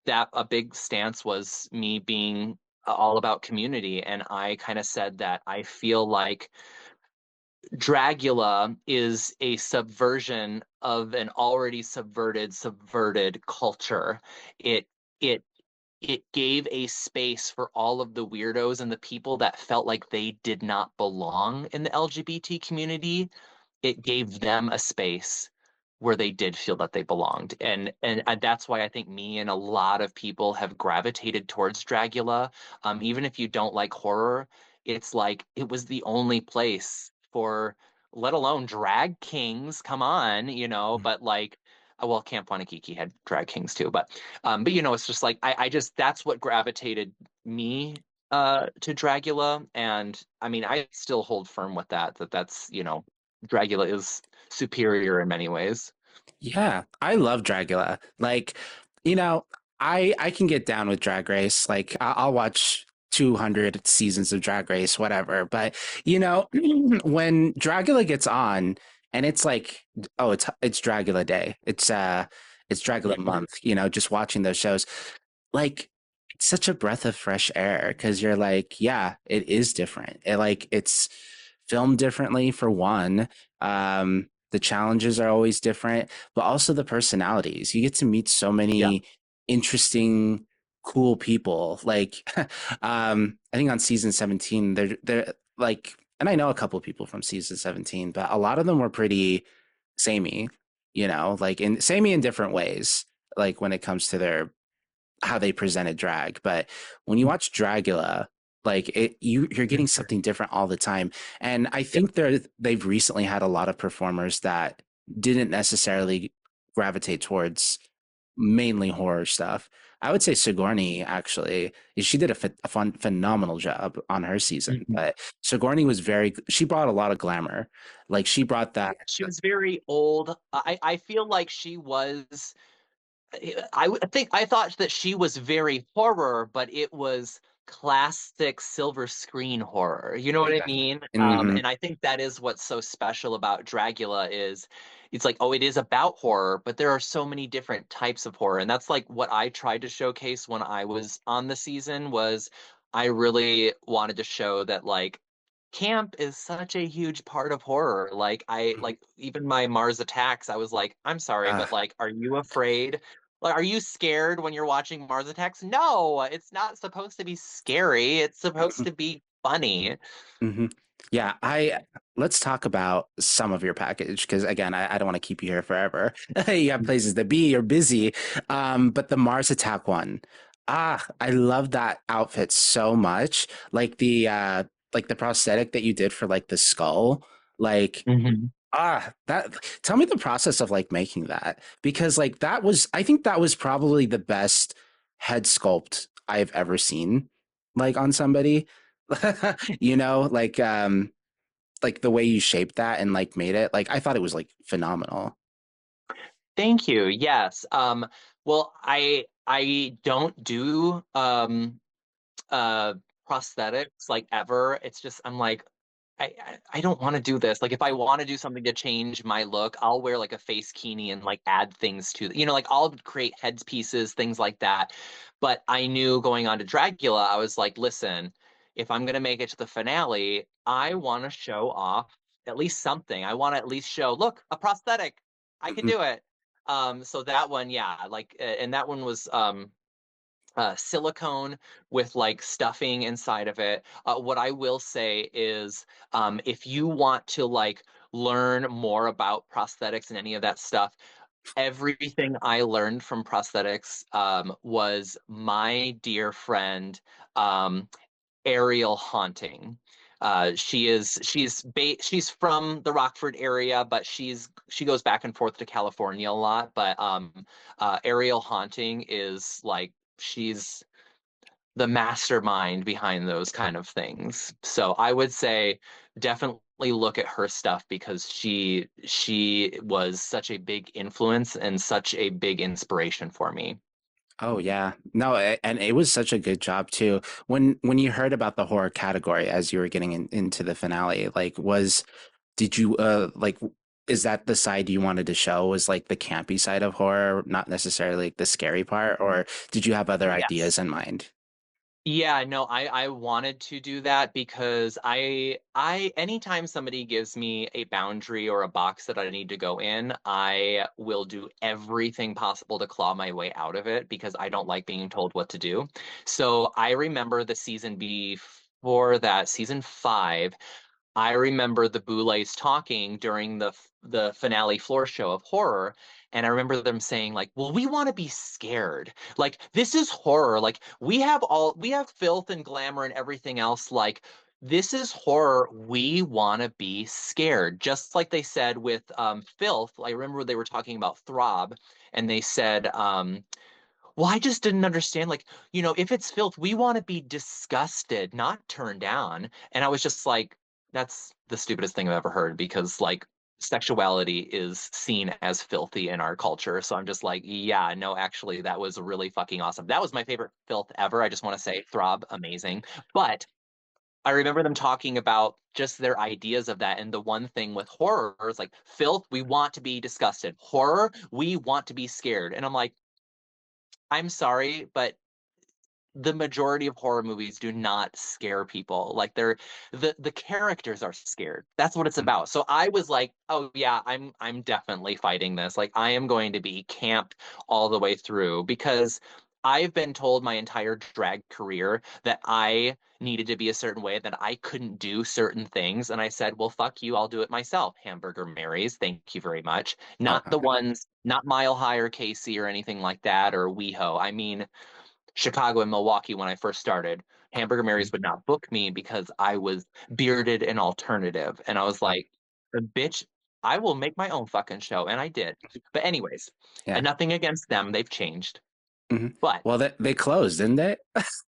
that a big stance was me being all about community. And I kind of said that I feel like Dragula is a subversion of an already subverted culture. It it it gave a space for all of the weirdos and the people that felt like they did not belong in the LGBT community. It gave them a space where they did feel that they belonged. And that's why I think me and a lot of people have gravitated towards Dragula. Even if you don't like horror, it's like it was the only place for, let alone drag kings. Come on, but like, well, Camp Wanakiki had drag kings too, but it's just like I just that's what gravitated me to Dragula. And I mean, I still hold firm with that's Dragula is superior in many ways. Yeah, I love Dragula. Like, you know, I can get down with Drag Race. Like, I'll watch 200 seasons of Drag Race, whatever. But when Dragula gets on, and it's like, oh, it's Dragula Day. It's Dragula month. Just watching those shows, like, it's such a breath of fresh air because you're like, yeah, it is different. It's filmed differently for one. The challenges are always different, but also the personalities. You get to meet so Yeah. many interesting, cool people. Like, I think on season 17, they're like, and I know a couple of people from season 17, but a lot of them were pretty samey, like samey in different ways, like when it comes to their how they presented drag. But when you watch Dragula, like you're getting something different all the time. And I Yeah. think they've recently had a lot of performers that didn't necessarily gravitate towards mainly horror stuff. I would say Sigourney actually, she did a phenomenal job on her season, Mhm. but Sigourney was she brought a lot of glamour. Like she brought that. She was very old. I feel like she was I thought that she was very horror, but it was classic silver screen horror. You know what I Exactly. mean? Hmm. And I think that is what's so special about Dragula is it's like, oh, it is about horror, but there are so many different types of horror. And that's like what I tried to showcase when I was on the season was I really wanted to show that like camp is such a huge part of horror. Like I like even my Mars Attacks, I was like, I'm sorry, Uh, but like, are you afraid? Like, are you scared when you're watching Mars Attacks? No, it's not supposed to be scary. It's supposed to be funny. hmm. Yeah, I let's talk about some of your package because again, I don't want to keep you here forever. You have places to be, you're busy. But the Mars Attack one, I love that outfit so much. Like the prosthetic that you did for like the skull. Like Hmm. that tell me the process of like making that because like that was I think that was probably the best head sculpt I've ever seen like on somebody. You know, like the way you shaped that and like made it. Like I thought it was like phenomenal. Thank you. Yes. Well, I don't do uh prosthetics like ever. It's just I'm like I don't want to do this. Like if I want to do something to change my look, I'll wear like a face kini and like add things to like I'll create headpieces, things like that. But I knew going on to Dragula, I was like, listen, if I'm gonna make it to the finale, I want to show off at least something. I want to at least show, look, a prosthetic. I can Mhm. do it. So that one, yeah, like, and that one was silicone with like stuffing inside of it. What I will say is, if you want to like learn more about prosthetics and any of that stuff, everything I learned from prosthetics was my dear friend um, Ariel Haunting. She's from the Rockford area, but she goes back and forth to California a lot. But Ariel Haunting is like she's the mastermind behind those kind of things. So I would say definitely look at her stuff because she was such a big influence and such a big inspiration for me. Oh yeah. No, and it was such a good job too. When you heard about the horror category as you were getting into the finale, like was did you like is that the side you wanted to show was like the campy side of horror, not necessarily like the scary part, or did you have other Yes. ideas in mind? Yeah, no, I wanted to do that because I anytime somebody gives me a boundary or a box that I need to go in, I will do everything possible to claw my way out of it because I don't like being told what to do. So I remember the season before that, season 5, I remember the Boulets talking during the finale floor show of horror, and I remember them saying like, "Well, we want to be scared. Like this is horror. Like we have filth and glamour and everything else. Like this is horror. We want to be scared." Just like they said with filth. I remember they were talking about Throb, and they said well, I just didn't understand. Like, if it's filth, we want to be disgusted, not turned down. And I was just like, that's the stupidest thing I've ever heard because, like, sexuality is seen as filthy in our culture. So I'm just like, yeah, no, actually, that was really fucking awesome. That was my favorite filth ever. I just want to say, Throb, amazing. But I remember them talking about just their ideas of that. And the one thing with horror is like, filth, we want to be disgusted. Horror, we want to be scared. And I'm like, I'm sorry, but the majority of horror movies do not scare people. Like the characters are scared. That's what it's Mm. about. So I was like, oh yeah, I'm definitely fighting this. Like I am going to be camped all the way through because I've been told my entire drag career that I needed to be a certain way, that I couldn't do certain things. And I said, well, fuck you, I'll do it myself. Hamburger Marys, thank you very much. Oh, Not the ones, not Mile High or Casey or anything like that or WeHo. I mean, Chicago and Milwaukee when I first started, Hamburger mhm. Mary's would not book me because I was bearded and alternative. And I was Oh, like, bitch, I will make my own fucking show. And I did. But, anyways, yeah. nothing against them. They've changed. Hmm. But Well, they closed, didn't they?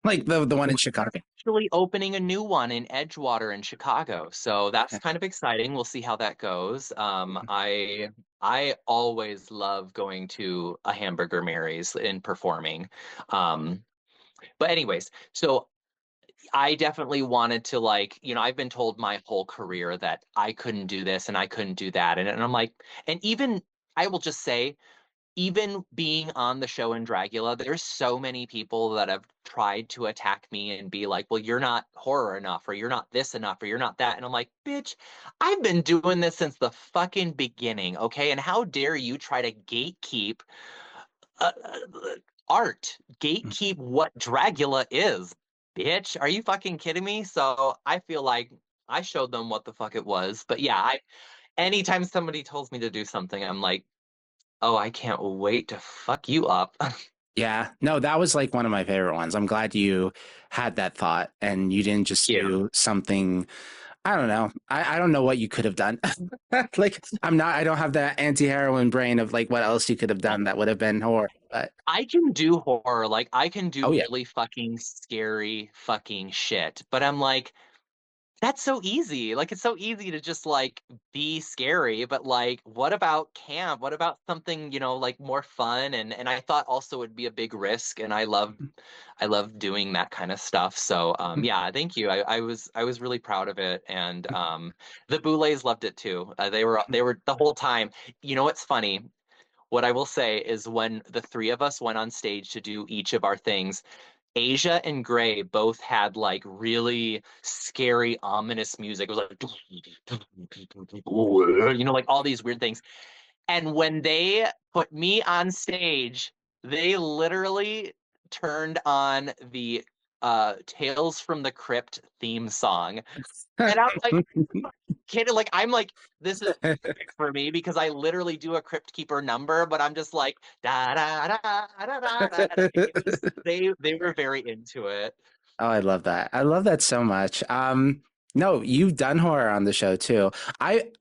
Like the one in we're Chicago. actually opening a new one in Edgewater in Chicago. So that's kind of exciting. We'll see how that goes. I always love going to a Hamburger Mary's and performing. Um, but anyways, so I definitely wanted to like, I've been told my whole career that I couldn't do this and I couldn't do that. And I'm like, and even I will just say, even being on the show in Dragula, there's so many people that have tried to attack me and be like, well, you're not horror enough, or you're not this enough, or you're not that. And I'm like, bitch, I've been doing this since the fucking beginning, okay? And how dare you try to gatekeep art, gatekeep what Dragula is, bitch. Are you fucking kidding me? So I feel like I showed them what the fuck it was. But yeah, anytime somebody tells me to do something, I'm like, oh, I can't wait to fuck you up. Yeah, no, that was like one of my favorite ones. I'm glad you had that thought and you didn't just Yeah. do something. I don't know. I don't know what you could have done. Like, I don't have that anti-heroine brain of like what else you could have done that would have been horror. But I can do horror, like I can do oh yeah. really fucking scary fucking shit. But I'm like, that's so easy. Like it's so easy to just like be scary, but like what about camp? What about something, like more fun? And I thought also it'd be a big risk and I love doing that kind of stuff. So yeah, thank you. I was really proud of it and the Boulets loved it too. They were the whole time. You know what's funny? What I will say is when the three of us went on stage to do each of our things, Asia and Gray both had like really scary, ominous music. It was like, like all these weird things. And when they put me on stage, they literally turned on the Tales from the Crypt theme song. And I'm like, kidding. Like, I'm like, this is perfect for me because I literally do a Crypt Keeper number, but I'm just like, da da da da da da. It was, they were very into it. Oh, I love that. I love that so much. No, you've done horror on the show too. I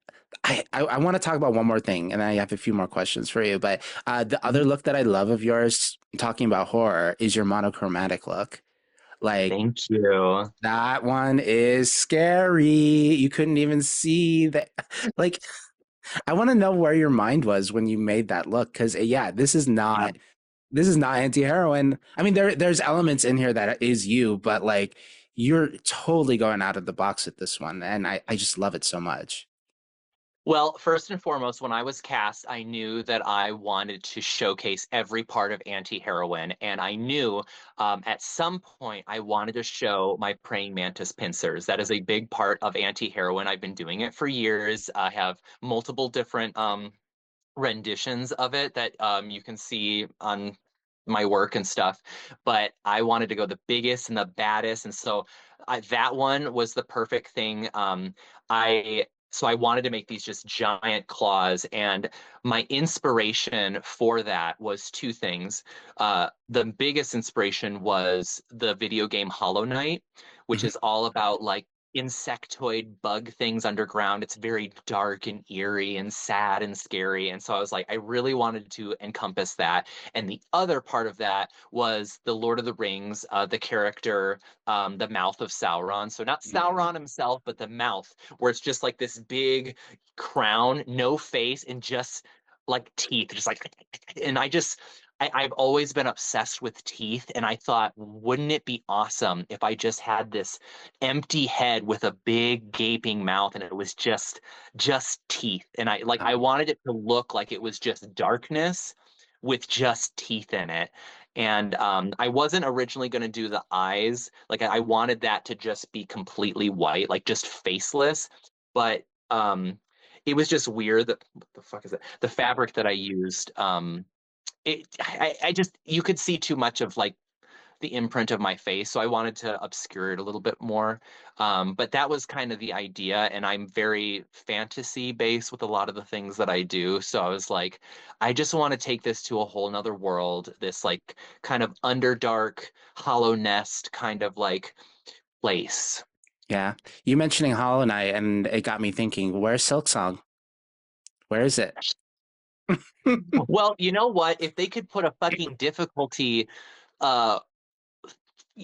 I want to talk about one more thing, and I have a few more questions for you. But the other look that I love of yours, talking about horror, is your monochromatic look. Like Thank you. that one is scary. You couldn't even see that. Like, I want to know where your mind was when you made that look, because yeah, Yeah. this is not anti-heroin. I mean, there's elements in here that is you, but like you're totally going out of the box with this one, and I just love it so much. Well, first and foremost, when I was cast, I knew that I wanted to showcase every part of anti-heroin, and I knew at some point I wanted to show my praying mantis pincers. That is a big part of anti-heroin. I've been doing it for years. I have multiple different renditions of it that you can see on my work and stuff. But I wanted to go the biggest and the baddest, and so that one was the perfect thing. I wanted to make these just giant claws, and my inspiration for that was two things. The biggest inspiration was the video game Hollow Knight, which Mhm. is all about like insectoid bug things underground. It's very dark and eerie and sad and scary. And so I was like, I really wanted to encompass that. And the other part of that was the Lord of the Rings, the character, the mouth of Sauron. So not Mhm. Sauron himself, but the mouth, where it's just like this big crown, no face, and just like teeth, just like, and I've always been obsessed with teeth, and I thought, wouldn't it be awesome if I just had this empty head with a big gaping mouth and it was just teeth. And I Um, wanted it to look like it was just darkness with just teeth in it. And I wasn't originally going to do the eyes. Like I wanted that to just be completely white, like just faceless. But it was just weird that what the fuck is it? The fabric that I used, I just you could see too much of like the imprint of my face, so I wanted to obscure it a little bit more. But that was kind of the idea, and I'm very fantasy based with a lot of the things that I do. So I was like, I just want to take this to a whole nother world, this like kind of underdark, hollow nest kind of like place. yeah, you mentioning Hollow Knight, and it got me thinking, where's Silk Song? Where is it? Well, you know what? If they could put a fucking difficulty uh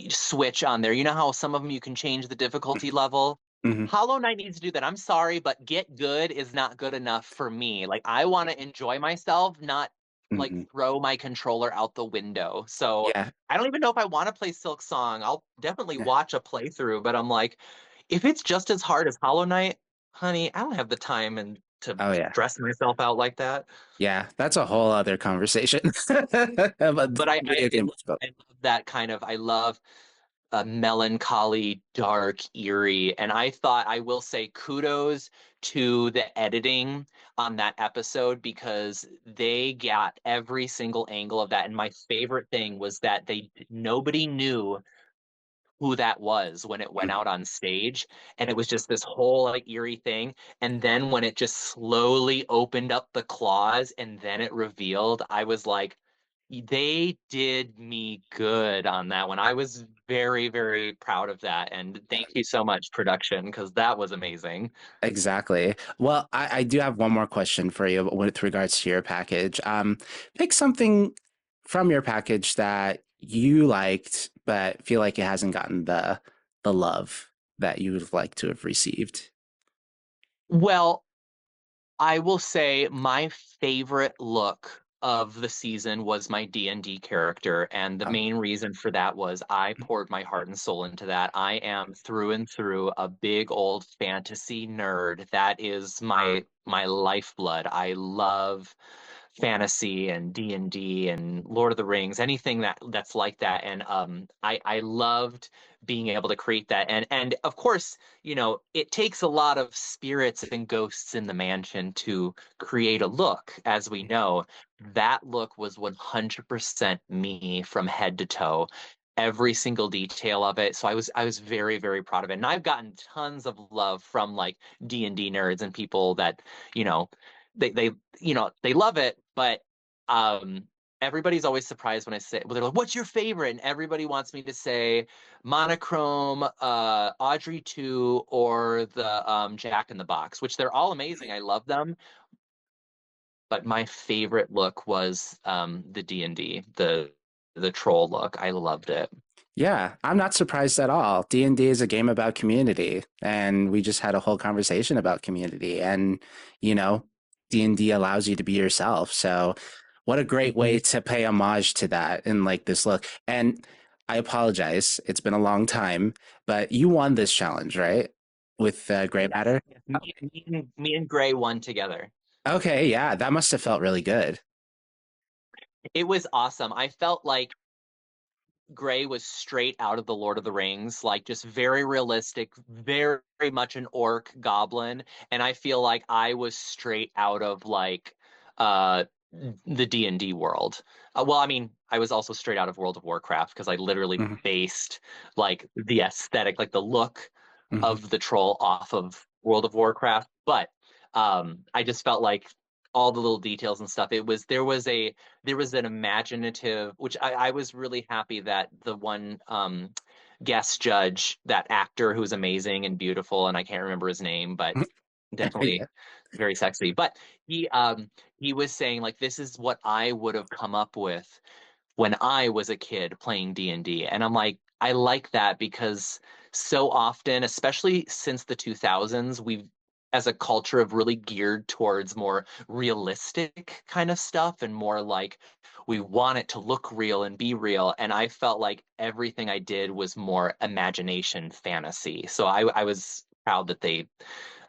switch on there. You know how some of them you can change the difficulty level? Hmm. Hollow Knight needs to do that. I'm sorry, but get good is not good enough for me. Like I want to enjoy myself, not like Hmm. throw my controller out the window. So Yeah, I don't even know if I want to play Silk Song. I'll definitely yeah. watch a playthrough, but I'm like, if it's just as hard as Hollow Knight, honey, I don't have the time and to Oh yeah, stress myself out like that. yeah. That's a whole other conversation about But I, I, video I game love difficult. I love that kind of I love melancholy, dark, eerie. And I thought I will say kudos to the editing on that episode because they got every single angle of that. And my favorite thing was that they nobody knew who that was when it went Mhm. out on stage. And it was just this whole like eerie thing. And then when it just slowly opened up the claws and then it revealed, I was like, They did me good on that one. I was very, very proud of that. And thank you so much, production, because that was amazing. Exactly. Well, I do have one more question for you with regards to your package. Pick something from your package that you liked, but feel like it hasn't gotten the love that you would like to have received. Well, I will say my favorite look of the season was my D&D character, and the Oh, main reason for that was I poured my heart and soul into that. I am through and through a big old fantasy nerd. That is my lifeblood. I love fantasy and D&D and Lord of the Rings, anything that's like that. And I loved being able to create that. And of course, it takes a lot of spirits and ghosts in the mansion to create a look, as we know. That look was 100% me from head to toe. Every single detail of it. So I was very, very proud of it. And I've gotten tons of love from like D&D nerds and people that, you know, they love it, but um everybody's always surprised when I say, well, they're like, what's your favorite? And everybody wants me to say monochrome, Audrey 2, or the Jack in the Box, which they're all amazing. I love them, but my favorite look was the D&D, the troll look. I loved it. yeah, I'm not surprised at all. D&D is a game about community, and we just had a whole conversation about community, and you know, D&D allows you to be yourself. So, what a great way to pay homage to that in like this look. And I apologize, it's been a long time, but you won this challenge, right? With Gray Yes, Matter? yes. Me and Gray won together. Okay, yeah, that must have felt really good. It was awesome. I felt like Gray was straight out of the Lord of the Rings, like just very realistic, very, very much an orc goblin. And I feel like I was straight out of like uh the D&D world. Well, I mean, I was also straight out of World of Warcraft because I literally Mhm, based like the aesthetic, like the look mhm. of the troll off of World of Warcraft. But I just felt like all the little details and stuff. There was an imaginative, which I was really happy that the one guest judge, that actor who was amazing and beautiful, and I can't remember his name, but definitely Yeah. very sexy. But he was saying like this is what I would have come up with when I was a kid playing D&D. And I'm like, I like that because so often, especially since the 2000s, we've as a culture have really geared towards more realistic kind of stuff and more like we want it to look real and be real. And I felt like everything I did was more imagination fantasy. So I was proud that they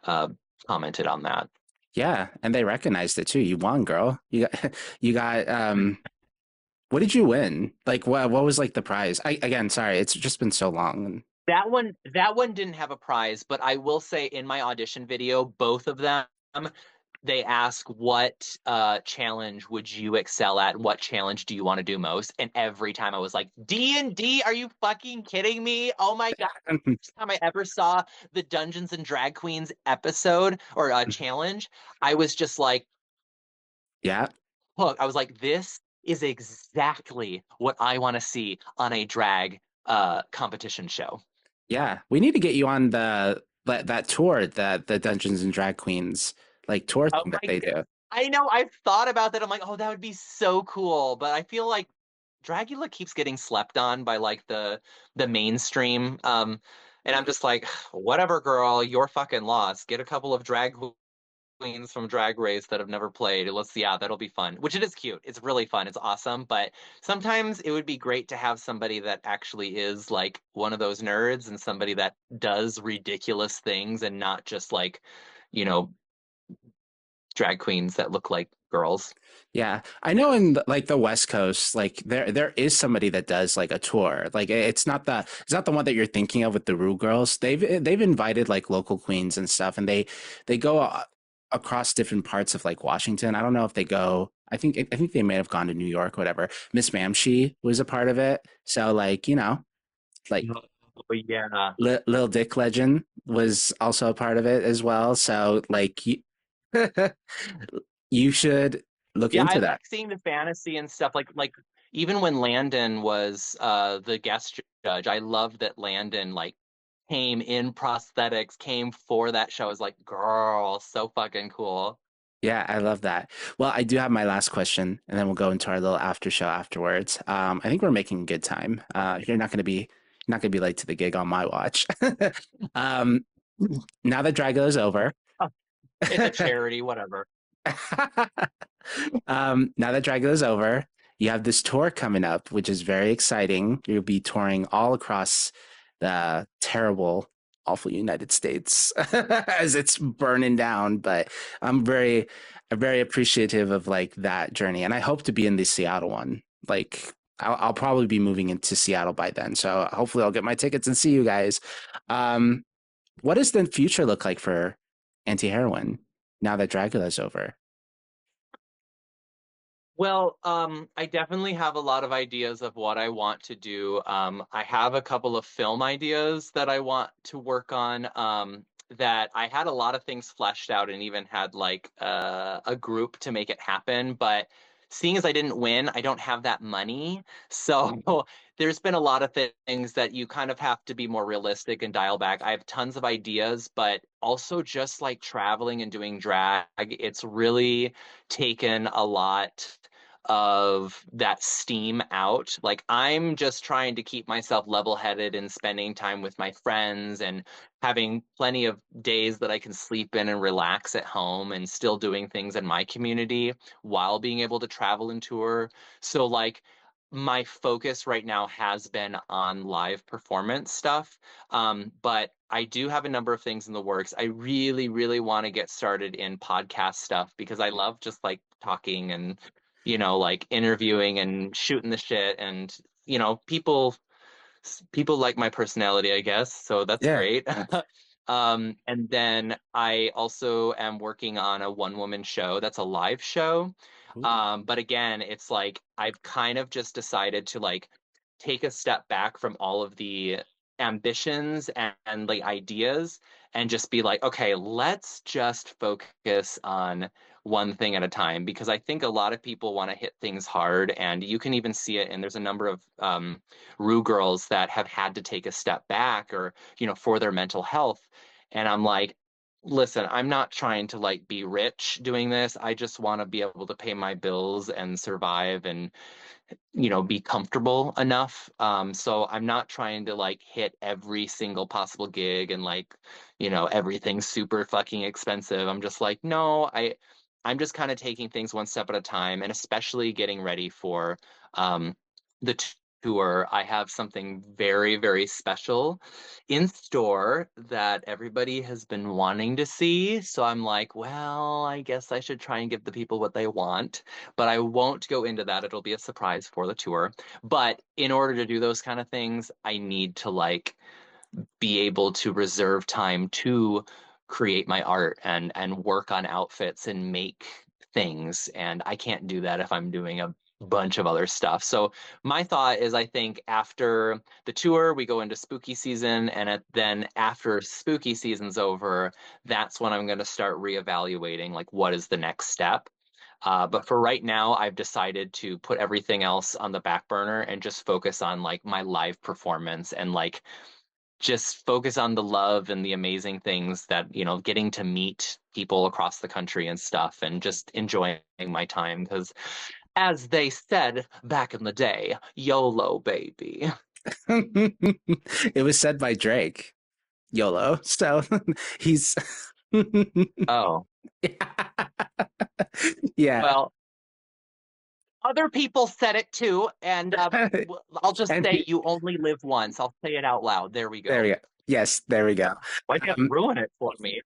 uh, commented on that. Yeah, and they recognized it too. You won, girl. You got you got what did you win? Like what was like the prize? Again, sorry, it's just been so long. That one didn't have a prize, but I will say in my audition video, both of them, they ask what challenge would you excel at? What challenge do you want to do most? And every time I was like, D&D, are you fucking kidding me? Oh my God. And First time I ever saw the Dungeons and Drag Queens episode or challenge, I was just like, yeah, hooked. I was like, this is exactly what I want to see on a drag competition show. yeah. We need to get you on that tour that the Dungeons and Drag Queens like tour Oh thing that my they God. do. I know I've thought about that. I'm like, oh, that would be so cool. But I feel like Dragula keeps getting slept on by like the mainstream. And I'm just like, whatever, girl, you're fucking lost. Get a couple of drag queens from Drag Race that have never played. Let's yeah, that'll be fun. Which it is cute. It's really fun. It's awesome. But sometimes it would be great to have somebody that actually is like one of those nerds and somebody that does ridiculous things and not just like, you know, drag queens that look like girls. Yeah, I know in like the West Coast, like there is somebody that does like a tour. Like it's not the one that you're thinking of with the Rue Girls. They've invited like local queens and stuff, and they go across different parts of like Washington. I don't know if they go. I think they may have gone to New York, or whatever. Miss Mamshi was a part of it, so like like Oh yeah. Lil Dick Legend was also a part of it as well. So like you, you should look Yeah, I into that. like seeing the fantasy and stuff. Like even when Landon was the guest judge, I loved that Landon like came in prosthetics, came for that show. I was like, girl, so fucking cool. Yeah, I love that. Well, I do have my last question, and then we'll go into our little after show afterwards. I think we're making good time. You're not gonna be late to the gig on my watch. um, now that Dragula is over. It's a charity, whatever. Now that Dragula is over, you have this tour coming up, which is very exciting. You'll be touring all across the terrible, awful United States as it's burning down. But I'm very appreciative of like that journey, and I hope to be in the Seattle one. Like, I'll probably be moving into Seattle by then, so hopefully I'll get my tickets and see you guys. Um, what does the future look like for Auntie Heroine now that Dragula's over? Well, I definitely have a lot of ideas of what I want to do. I have a couple of film ideas that I want to work on. That I had a lot of things fleshed out and even had like a group to make it happen. But seeing as I didn't win, I don't have that money. So there's been a lot of things that you kind of have to be more realistic and dial back. I have tons of ideas, but also just like traveling and doing drag, it's really taken a lot of that steam out. Like I'm just trying to keep myself level-headed and spending time with my friends and having plenty of days that I can sleep in and relax at home and still doing things in my community while being able to travel and tour. So like my focus right now has been on live performance stuff. But I do have a number of things in the works. I really, really want to get started in podcast stuff because I love just like talking and like interviewing and shooting the shit and people like my personality, I guess, so that's Yeah. great. And then I also am working on a one-woman show that's a live show. Ooh. But again, it's like I've kind of just decided to like take a step back from all of the ambitions and like ideas and just be like, okay, let's just focus on one thing at a time because I think a lot of people want to hit things hard and you can even see it and there's a number of Rue girls that have had to take a step back or, for their mental health. And I'm like, listen, I'm not trying to like be rich doing this. I just want to be able to pay my bills and survive and, be comfortable enough. So I'm not trying to like hit every single possible gig and like, everything's super fucking expensive. I'm just like, no, I'm just kind of taking things one step at a time and especially getting ready for um the tour. I have something very, very special in store that everybody has been wanting to see. So I'm like, well, I guess I should try and give the people what they want, but I won't go into that. It'll be a surprise for the tour. But in order to do those kind of things, I need to like be able to reserve time to create my art and work on outfits and make things. And I can't do that if I'm doing a bunch of other stuff. So my thought is I think after the tour, we go into spooky season, and then after spooky season's over, that's when I'm going to start reevaluating like what is the next step. But for right now, I've decided to put everything else on the back burner and just focus on like my live performance and like just focus on the love and the amazing things that, getting to meet people across the country and stuff and just enjoying my time. Because as they said back in the day, YOLO, baby. It was said by Drake, YOLO. So he's Oh, yeah. well, other people said it too. And I'll just And say you only live once. I'll say it out loud. There we there we go. go. Yes, there we go. Why'd you Um, ruin it for me?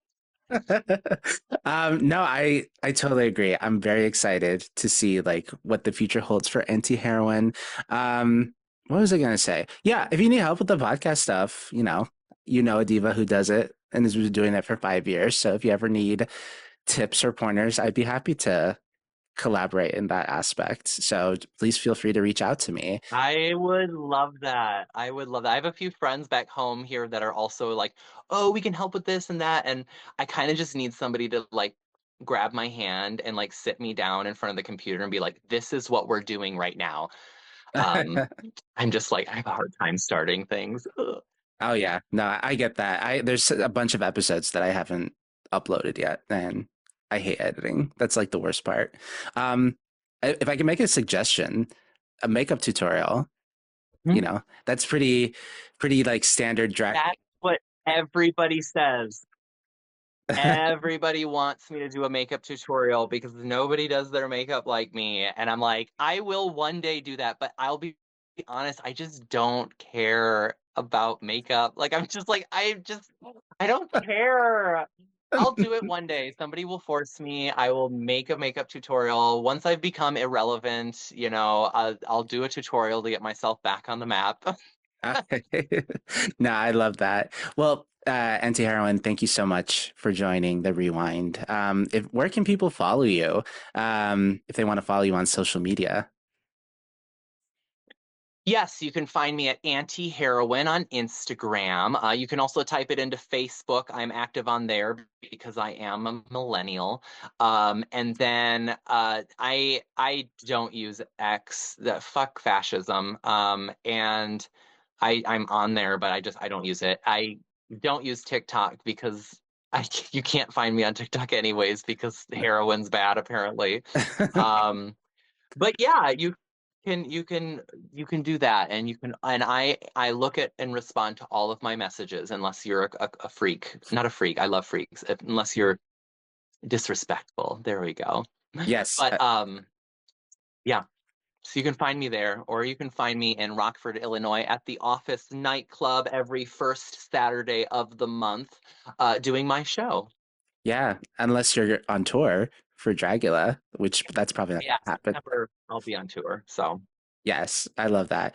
no, I totally agree. I'm very excited to see like what the future holds for Anti Heroine. What was I gonna say? Yeah, if you need help with the podcast stuff, you know a diva who does it and has been doing it for 5 years. So if you ever need tips or pointers, I'd be happy to collaborate in that aspect. So please feel free to reach out to me. I would love that. I would love that. I have a few friends back home here that are also like, oh, we can help with this and that. And I kind of just need somebody to like grab my hand and like sit me down in front of the computer and be like, this is what we're doing right now. Um, I'm just like, I have a hard time starting things. Ugh. Oh yeah, no, I get that. I There's a bunch of episodes that I haven't uploaded yet, and I hate editing. That's like the worst part. Um, if I can make a suggestion, a makeup tutorial, that's pretty like standard drag. That's what everybody says. Everybody wants me to do a makeup tutorial because nobody does their makeup like me. And I'm like, I will one day do that, but I'll be honest, I just don't care about makeup. Like, I'm just like, I don't care. I'll do it one day. Somebody will force me. I will make a makeup tutorial. Once I've become irrelevant, I'll do a tutorial to get myself back on the map. No, I love that. Well, Auntie Heroine, thank you so much for joining the Rewind. If Where can people follow you if they want to follow you on social media? Yes, you can find me at Auntie Heroine on Instagram. You can also type it into Facebook. I'm active on there because I am a millennial. And then I don't use X. The fuck fascism. And I'm on there, but I don't use it. I don't use TikTok because you can't find me on TikTok anyways because heroin's bad apparently. Um, but yeah, can you can you can do that, and I look at and respond to all of my messages unless you're a freak. Not a freak. I love freaks. Unless you're disrespectful. There we go. Yes. But yeah. So you can find me there, or you can find me in Rockford, Illinois at the Office nightclub every first Saturday of the month, doing my show. Yeah, unless you're on tour for Dragula, which that's probably not Yeah, gonna happen. September I'll be on tour. So Yes, I love that.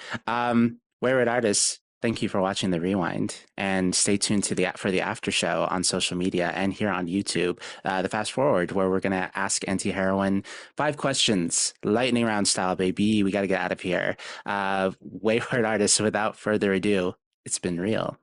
Wayward Artists, thank you for watching the Rewind, and stay tuned to the after show on social media and here on YouTube, the Fast Forward, where we're gonna ask Anti Heroine 5 questions, lightning round style, baby. We got to get out of here. Wayward Artists, without further ado, it's been real.